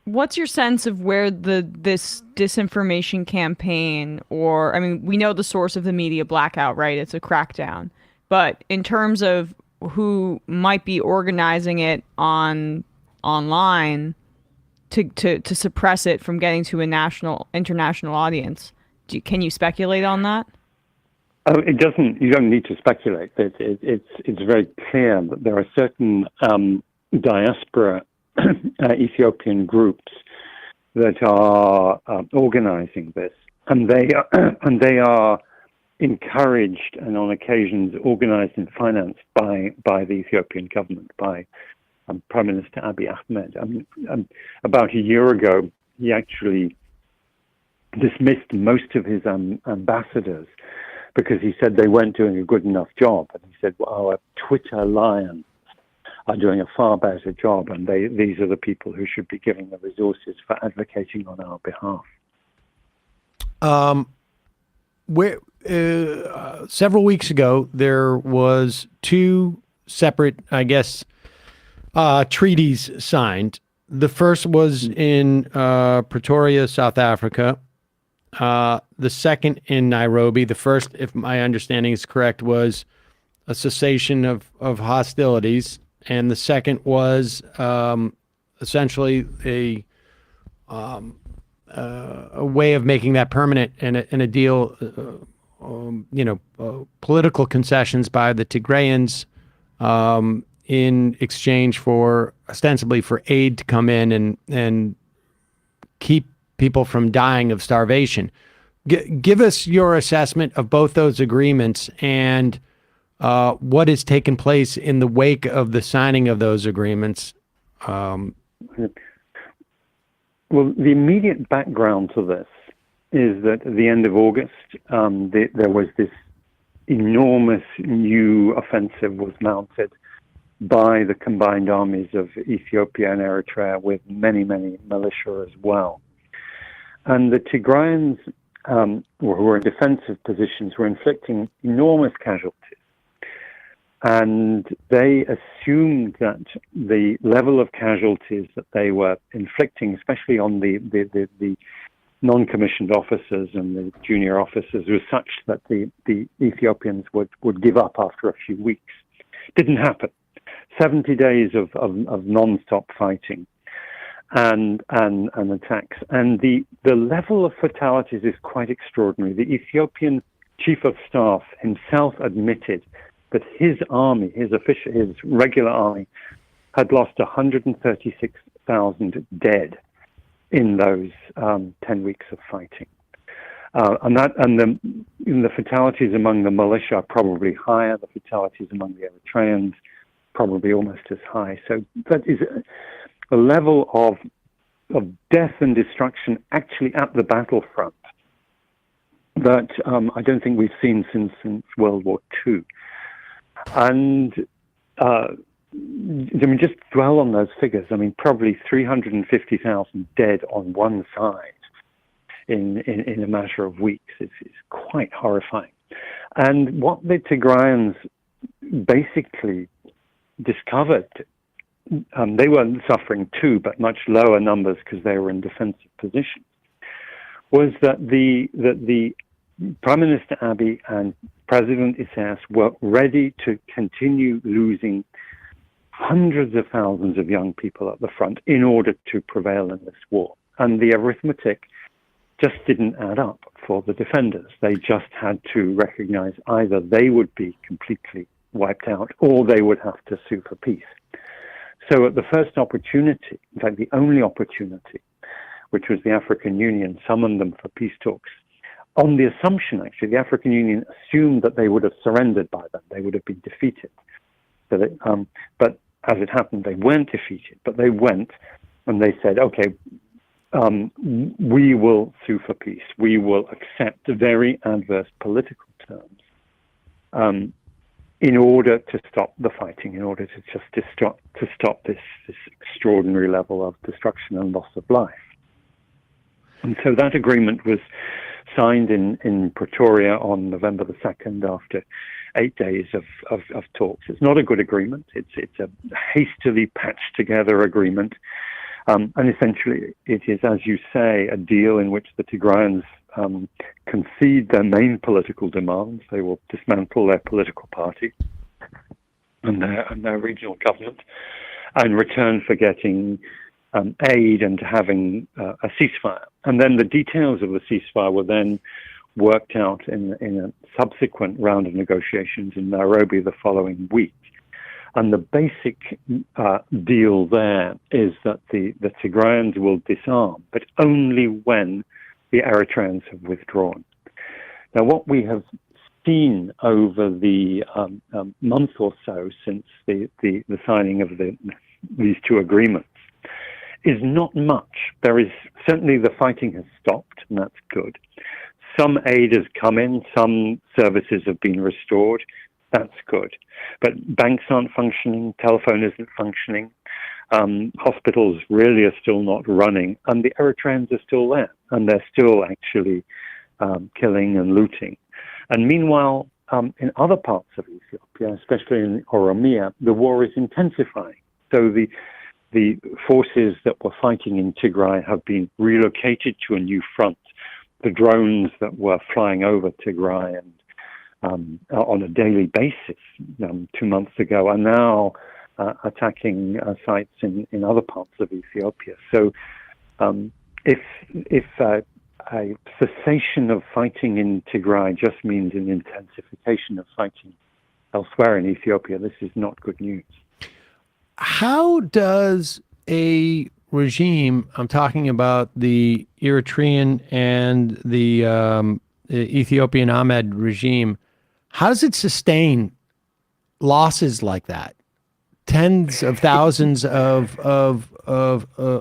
S7: What's your sense of where this disinformation campaign, or, I mean, we know the source of the media blackout, right? It's a crackdown. But in terms of who might be organizing it online to suppress it from getting to a international audience, can you speculate on that?
S16: It doesn't. You don't need to speculate. It's very clear that there are certain diaspora Ethiopian groups that are organizing this, and they are encouraged and on occasions organized and financed by the Ethiopian government, by Prime Minister Abiy Ahmed. About a year ago, he actually dismissed most of his ambassadors because he said they weren't doing a good enough job. And he said, well, our Twitter lions are doing a far better job, and these are the people who should be giving the resources for advocating on our behalf.
S6: Several weeks ago, there was two separate, I guess, treaties signed. The first was in Pretoria, South Africa. The second in Nairobi. The first, if my understanding is correct, was a cessation of hostilities, and the second was essentially a way of making that permanent and a deal. Political concessions by the Tigrayans in exchange for ostensibly for aid to come in and keep people from dying of starvation. Give us your assessment of both those agreements and what has taken place in the wake of the signing of those agreements.
S16: Well, the immediate background to this is that at the end of August, there was this enormous new offensive was mounted by the combined armies of Ethiopia and Eritrea, with many, many militia as well. And the Tigrayans, who were in defensive positions, were inflicting enormous casualties. And they assumed that the level of casualties that they were inflicting, especially on the non-commissioned officers and the junior officers, was such that the Ethiopians would give up after a few weeks. Didn't happen. 70 days of non-stop fighting and attacks. And the level of fatalities is quite extraordinary. The Ethiopian chief of staff himself admitted that his army, his regular army, had lost 136,000 dead in those 10 weeks of fighting. And the fatalities among the militia are probably higher. The fatalities among the Eritreans probably almost as high. So that is a level of death and destruction actually at the battlefront that I don't think we've seen since World War II. And just dwell on those figures. I mean, probably 350,000 dead on one side in a matter of weeks. It's quite horrifying. And what the Tigrayans basically discovered, they were suffering too, but much lower numbers because they were in defensive positions, was that the Prime Minister Abiy and President Isaias were ready to continue losing hundreds of thousands of young people at the front in order to prevail in this war. And the arithmetic just didn't add up for the defenders. They just had to recognize either they would be completely wiped out or they would have to sue for peace. So at the first opportunity, in fact, the only opportunity, which was the African Union summoned them for peace talks, on the assumption, actually, the African Union assumed that they would have surrendered by then. They would have been defeated. But as it happened, they weren't defeated, but they went And they said, okay, we will sue for peace. We will accept very adverse political terms in order to stop the fighting, in order to stop this extraordinary level of destruction and loss of life. And so that agreement was signed in Pretoria on November the 2nd after 8 days of talks. It's not a good agreement. It's a hastily patched together agreement. And essentially, it is, as you say, a deal in which the Tigrayans concede their main political demands. They will dismantle their political party and their regional government in return for getting aid and having a ceasefire. And then the details of the ceasefire were then worked out in a subsequent round of negotiations in Nairobi the following week. And the basic deal there is that the Tigrayans will disarm, but only when the Eritreans have withdrawn. Now, what we have seen over the month or so since the signing of these two agreements is not much. There is certainly the fighting has stopped, and that's good. Some aid has come in, some services have been restored. That's good. But banks aren't functioning, telephone isn't functioning, hospitals really are still not running, and the Eritreans are still there, and they're still actually killing and looting. And meanwhile, in other parts of Ethiopia, especially in Oromia, the war is intensifying. So the forces that were fighting in Tigray have been relocated to a new front. The drones that were flying over Tigray and on a daily basis 2 months ago are now attacking sites in other parts of Ethiopia. So if a cessation of fighting in Tigray just means an intensification of fighting elsewhere in Ethiopia, this is not good news.
S6: How does a regime, I'm talking about the Eritrean and the Ethiopian Ahmed regime, how does it sustain losses like that? Tens of thousands of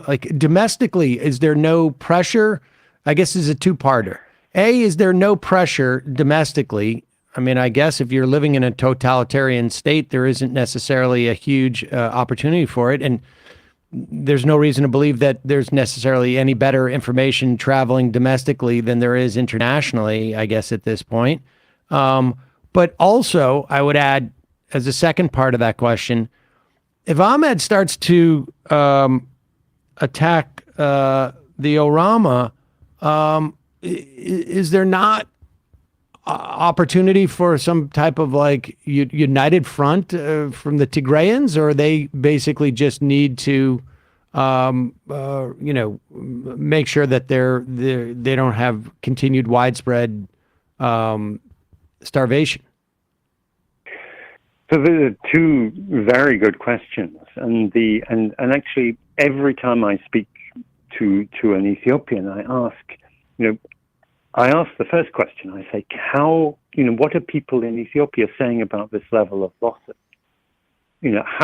S6: like domestically, is there no pressure? I guess is a two-parter. A, is there no pressure domestically? I mean, I guess if you're living in a totalitarian state, there isn't necessarily a huge opportunity for it. And there's no reason to believe that there's necessarily any better information traveling domestically than there is internationally, I guess, at this point. But also, I would add, as a second part of that question, if Ahmed starts to attack the Oroma, is there not opportunity for some type of like united front from the Tigrayans, or they basically just need to, make sure that they don't have continued widespread starvation?
S16: So there are two very good questions, and actually every time I speak to an Ethiopian, I ask the first question. I say, what are people in Ethiopia saying about this level of losses?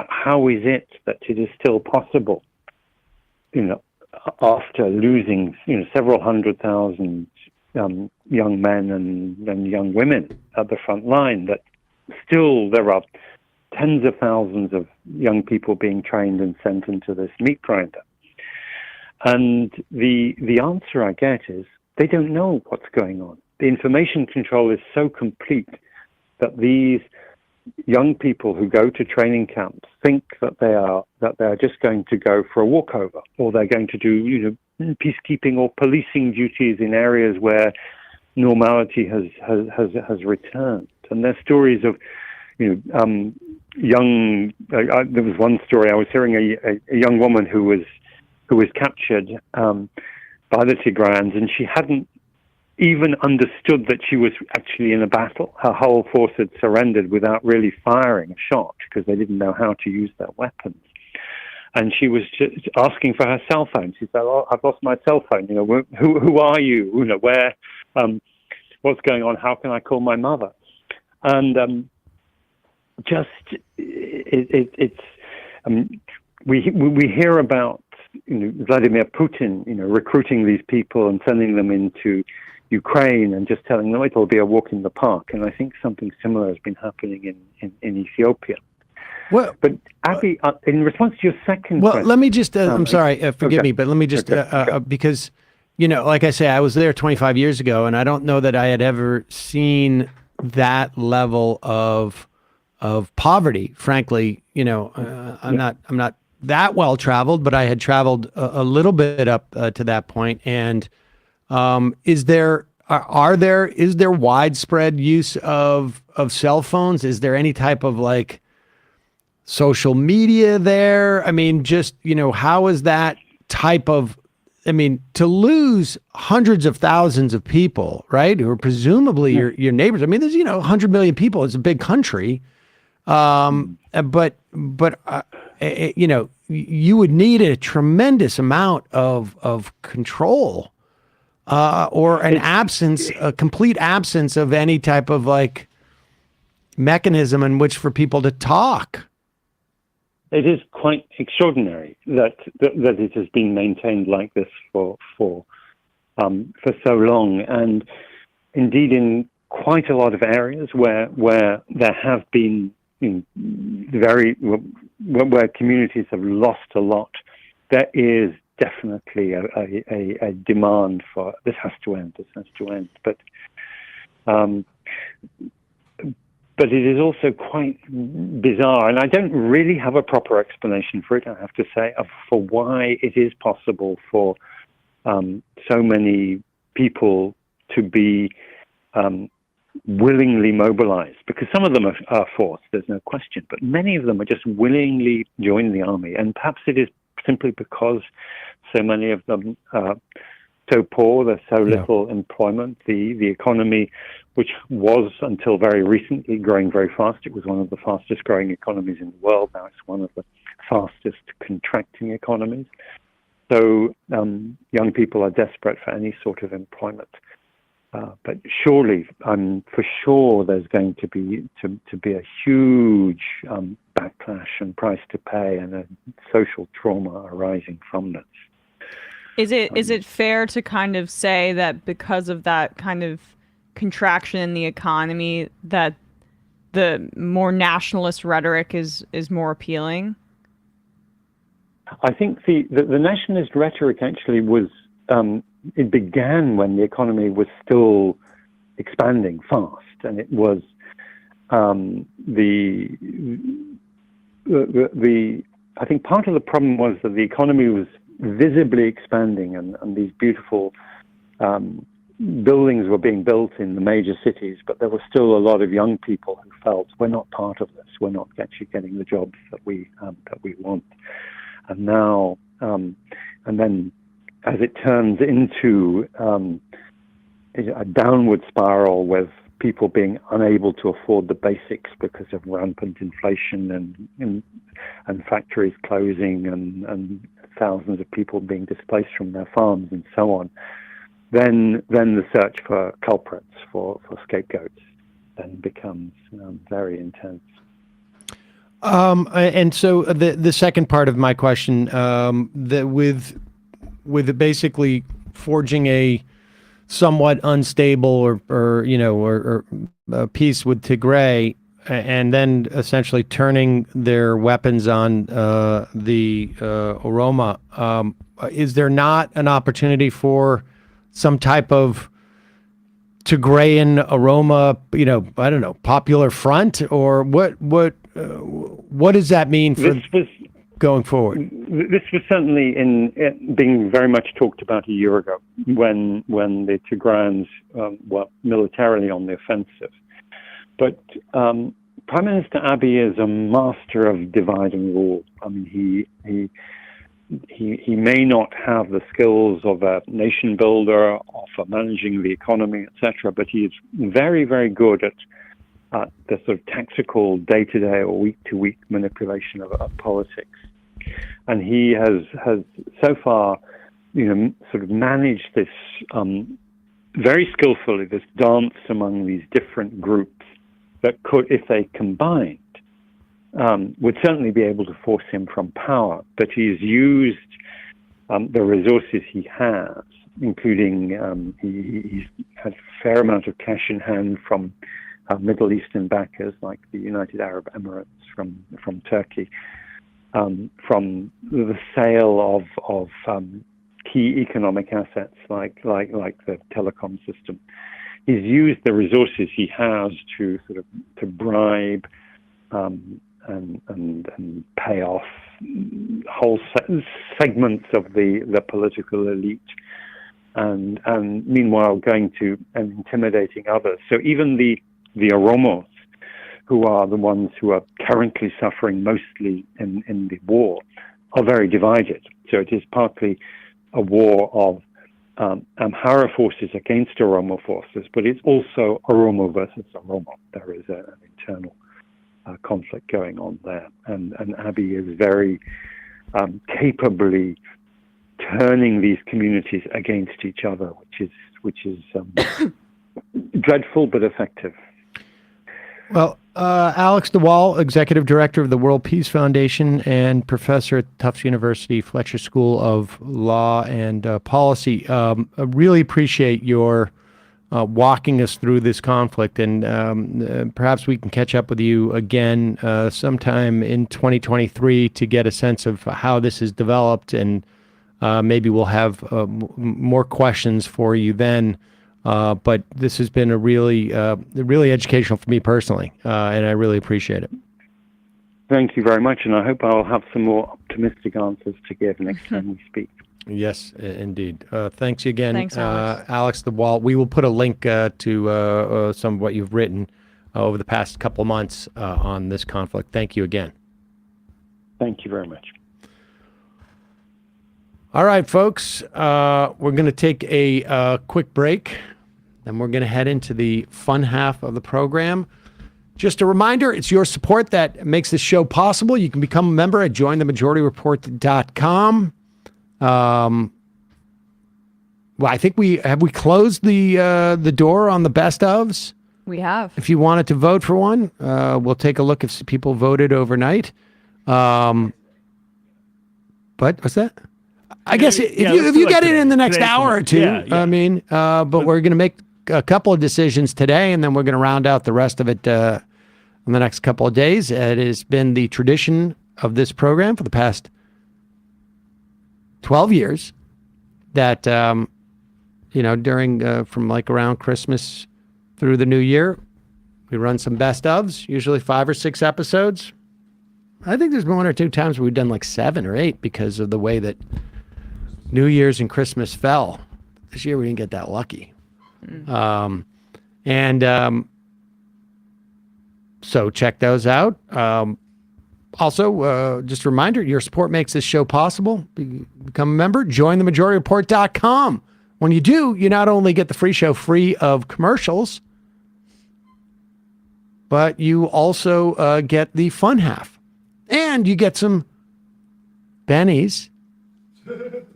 S16: How is it that it is still possible, after losing, several 100,000 young men and young women at the front line, that still there are tens of thousands of young people being trained and sent into this meat grinder? And the answer I get is they don't know what's going on. The information control is so complete that these young people who go to training camps think that they are just going to go for a walkover, or they're going to do peacekeeping or policing duties in areas where normality has returned. And there's stories of young. There was one story I was hearing, a young woman who was captured by the Tigrayans, and she hadn't even understood that she was actually in a battle. Her whole force had surrendered without really firing a shot because they didn't know how to use their weapons. And she was just asking for her cell phone. She said, "Oh, I've lost my cell phone. Who are you? Where? What's going on? How can I call my mother?" And we hear about Vladimir Putin, recruiting these people and sending them into Ukraine and just telling them it'll be a walk in the park. And I think something similar has been happening in Ethiopia.
S6: Well,
S16: but Abiy, in response to your second question...
S6: let me just, I'm sorry, forgive me, but let me just, because, like I say, I was there 25 years ago, and I don't know that I had ever seen that level of poverty. Frankly, I'm not that well traveled, but I had traveled a little bit up to that point. And is there widespread use of cell phones? Is there any type of social media there? I mean, just, how is that type of, to lose hundreds of thousands of people, right, who are presumably your neighbors. I mean, there's, 100 million people. It's a big country. But you would need a tremendous amount of control, or a complete absence of any type of mechanism in which for people to talk.
S16: It is quite extraordinary that it has been maintained like this for so long, and indeed in quite a lot of areas where there have been where communities have lost a lot, there is definitely a demand for this has to end. But it is also quite bizarre, and I don't really have a proper explanation for it, I have to say, for why it is possible for so many people to be willingly mobilized, because some of them are forced, there's no question, but many of them are just willingly join the army. And perhaps it is simply because so many of them are so poor, there's so little employment. The economy, which was until very recently growing very fast, it was one of the fastest growing economies in the world. Now it's one of the fastest contracting economies. So young people are desperate for any sort of employment. But surely, for sure, there's going to be a huge backlash and price to pay, and a social trauma arising from this.
S7: Is it fair to kind of say that because of that kind of contraction in the economy, that the more nationalist rhetoric is more appealing?
S16: I think the nationalist rhetoric actually was. It began when the economy was still expanding fast, and it was I think part of the problem was that the economy was visibly expanding, and these beautiful buildings were being built in the major cities, but there were still a lot of young people who felt we're not part of this, we're not actually getting the jobs that we want. And now, and then as it turns into a downward spiral with people being unable to afford the basics because of rampant inflation and factories closing and thousands of people being displaced from their farms and so on, then the search for culprits, for scapegoats, then becomes very intense.
S6: And so the second part of my question, that with basically forging a somewhat unstable or peace with Tigray, and then essentially turning their weapons on the Oroma, is there not an opportunity for some type of Tigrayan Oroma, I don't know, popular front, or what does that mean for going forward?
S16: This was certainly being very much talked about a year ago when the Tigrayans were militarily on the offensive. But Prime Minister Abiy is a master of divide and rule. I mean, he may not have the skills of a nation builder or for managing the economy, etc., but he is very, very good at the sort of tactical day-to-day or week-to-week manipulation of politics. And he has so far, sort of managed this very skillfully, this dance among these different groups that could, if they combined, would certainly be able to force him from power. But he's used the resources he has, including he's had a fair amount of cash in hand from Middle Eastern backers like the United Arab Emirates, from Turkey, from the sale of key economic assets like the telecom system. He's used the resources he has to bribe and pay off whole segments of the political elite, and meanwhile going to and intimidating others. So even the Oromos, who are the ones who are currently suffering mostly in the war, are very divided. So it is partly a war of Amhara forces against Oromo forces, but it's also Oromo versus Oromo. There is an internal conflict going on there, and Abiy is very capably turning these communities against each other, which is dreadful but effective.
S6: Well, Alex de Waal, Executive Director of the World Peace Foundation and Professor at Tufts University, Fletcher School of Law and Policy. I really appreciate your walking us through this conflict, and perhaps we can catch up with you again sometime in 2023 to get a sense of how this has developed, and maybe we'll have more questions for you then. But this has been really educational for me personally, and I really appreciate it.
S16: Thank you very much, and I hope I'll have some more optimistic answers to give next time we speak.
S6: Yes, indeed. Thanks again,
S7: Thanks,
S6: Alex de Waal. We will put a link to some of what you've written over the past couple of months on this conflict. Thank you again.
S16: Thank you very much.
S6: All right, folks, we're going to take a quick break, and we're going to head into the fun half of the program. Just a reminder, it's your support that makes this show possible. You can become a member at jointhemajority.report.com. Well, I think we closed the door on the best ofs.
S7: We have.
S6: If you wanted to vote for one, we'll take a look if people voted overnight. But what's that? I guess if you get it in the next hour or two, I mean, but we're going to make a couple of decisions today, and then we're going to round out the rest of it in the next couple of days. It has been the tradition of this program for the past 12 years that, during from like around Christmas through the new year, we run some best ofs, usually 5 or 6 episodes. I think there's been 1 or 2 times where we've done like 7 or 8 because of the way that New Year's and Christmas fell. This year we didn't get that lucky. So check those out. Also, just a reminder, your support makes this show possible. Become a member, jointhemajority.report.com. When you do, you not only get the free show free of commercials, but you also get the fun half. And you get some bennies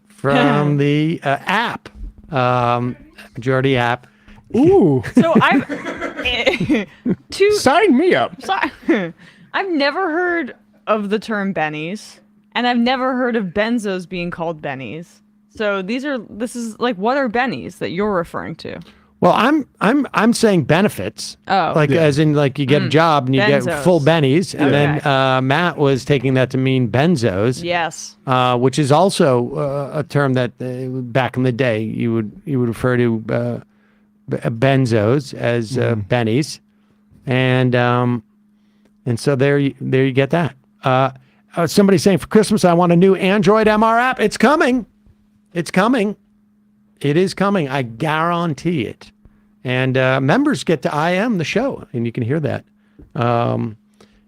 S6: from the app, Majority app.
S8: Ooh.
S7: So I've
S8: sign me up.
S7: I've never heard of the term bennies, and I've never heard of benzos being called bennies. So this is like, what are bennies that you're referring to?
S6: Well, I'm saying benefits.
S7: Oh,
S6: as in like you get a job and you
S7: Benzos.
S6: get full bennies, and
S7: Okay.
S6: then Matt was taking that to mean benzos.
S7: Yes.
S6: Which is also a term that back in the day you would refer to benzos as bennies, and so there you get that. Somebody saying for Christmas I want a new Android MR app. It's coming. It's coming. It is coming. I guarantee it. And members get to IM the show, and you can hear that. And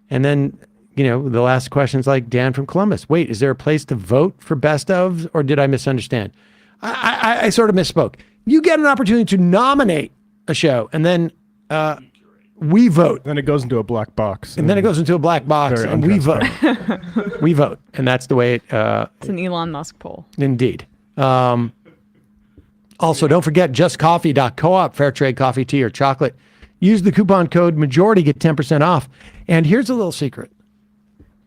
S6: then, the last question is like Dan from Columbus. Wait, is there a place to vote for best ofs, or did I misunderstand? I sort of misspoke. You get an opportunity to nominate a show, and then we vote.
S8: Then it goes into a black box.
S6: And then it goes into a black box,
S8: Very
S6: and we vote. We vote. And that's the way it...
S7: It's an Elon Musk poll.
S6: Indeed. Also, don't forget justcoffee.coop, fair trade coffee, tea, or chocolate. Use the coupon code majority, get 10% off. And here's a little secret.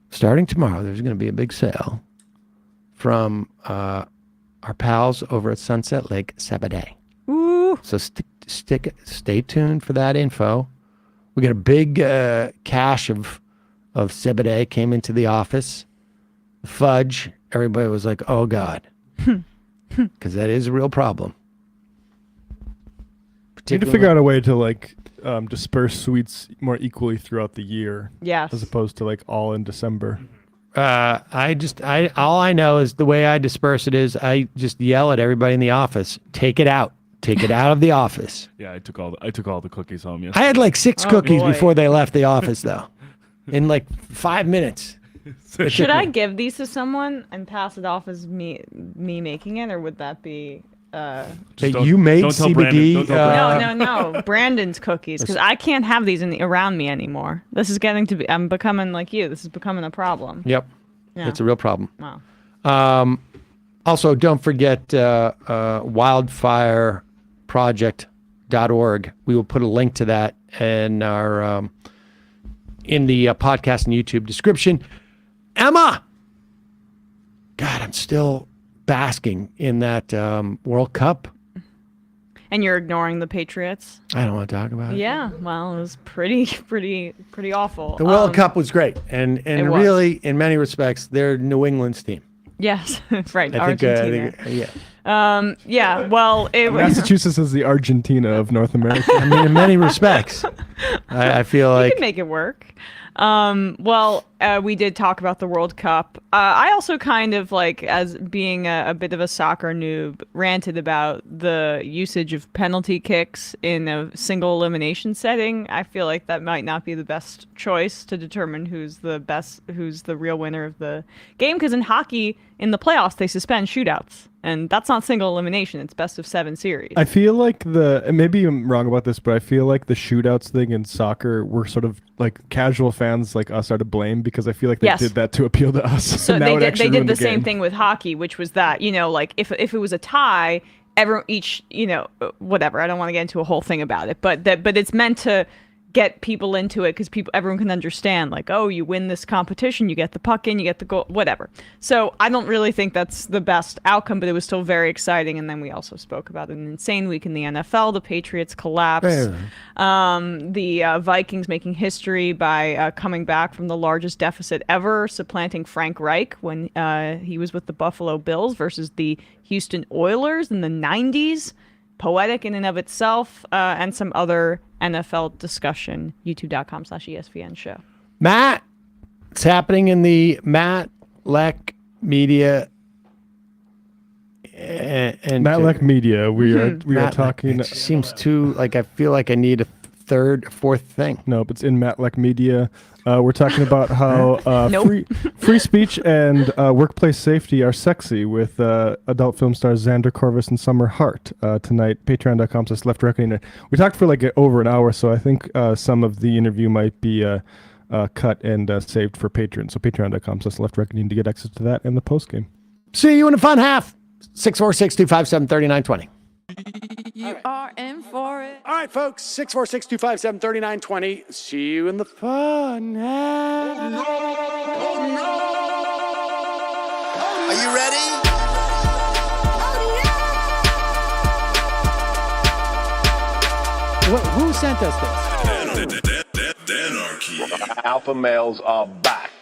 S6: Starting tomorrow, there's going to be a big sale from our pals over at Sunset Lake Sebede.
S7: Ooh.
S6: So stay tuned for that info. We got a big cache of Sebede came into the office. Fudge. Everybody was like, oh, God. Because that is a real problem.
S8: Need to figure out a way to like disperse sweets more equally throughout the year.
S7: Yes.
S8: As opposed to like all in December.
S6: All I know is the way I disperse it is I just yell at everybody in the office, take it out. Take it out of the office.
S17: Yeah, I took all the cookies home yesterday.
S6: I had like 6 cookies before they left the office, though. In like 5 minutes.
S7: Should I give these to someone and pass it off as me making it, or would that be...
S6: you made CBD?
S7: No. Brandon's cookies, because I can't have these around me anymore. This is getting to be... I'm becoming like you. This is becoming a problem.
S6: Yep.
S7: Yeah.
S6: It's a real problem.
S7: Wow.
S6: Also, don't forget wildfireproject.org. We will put a link to that in our in the podcast and YouTube description. Emma! God, I'm still basking in that World Cup.
S7: And you're ignoring the Patriots?
S6: I don't want to talk about it.
S7: Yeah, well, it was pretty awful.
S6: The World Cup was great. And really, in many respects, they're New England's team.
S7: Yes, right.
S6: I think,
S7: Argentina. Yeah. Well,
S8: Massachusetts is the Argentina of North America.
S6: I mean, in many respects, I feel like
S7: you can make it work. We did talk about the World Cup. I also kind of, like, as being a bit of a soccer noob, ranted about the usage of penalty kicks in a single elimination setting. I feel like that might not be the best choice to determine who's the real winner of the game. Because in hockey, in the playoffs, they suspend shootouts. And that's not single elimination. It's best of 7 series.
S8: I feel like maybe I'm wrong about this, but I feel like the shootouts thing in soccer were sort of like casual fans like us are to blame, because I feel like they did that to appeal to us.
S7: So they did the same thing with hockey, which was that, like if it was a tie, whatever. I don't want to get into a whole thing about it, but it's meant to get people into it, because everyone can understand, like, oh, you win this competition, you get the puck in, you get the goal, whatever. So I don't really think that's the best outcome, but it was still very exciting. And then we also spoke about an insane week in the NFL. The Patriots collapsed. The Vikings making history by coming back from the largest deficit ever, supplanting Frank Reich when he was with the Buffalo Bills versus the Houston Oilers in the 90s. Poetic in and of itself, and some other NFL discussion. YouTube.com/ESPN show.
S6: Matt, it's happening in the Matt Leck Media. And
S8: Matt Leck Media. We are talking.
S6: It seems too like I feel like I need a fourth thing.
S8: No, but it's in Matt Leck Media. We're talking about how free speech and workplace safety are sexy with adult film stars Xander Corvus and Summer Hart tonight. Patreon.com/Left Reckoning. We talked for like over an hour, so I think some of the interview might be cut and saved for Patreon. So Patreon.com/Left Reckoning to get access to that and the post game.
S6: See you in the fun half. 646-257-3920.
S18: You are in for it.
S6: All right, folks. 646-257-3920. See you in the fun half.
S18: Are you ready?
S6: Who sent us this?
S1: Anarchy.
S19: Alpha males are back.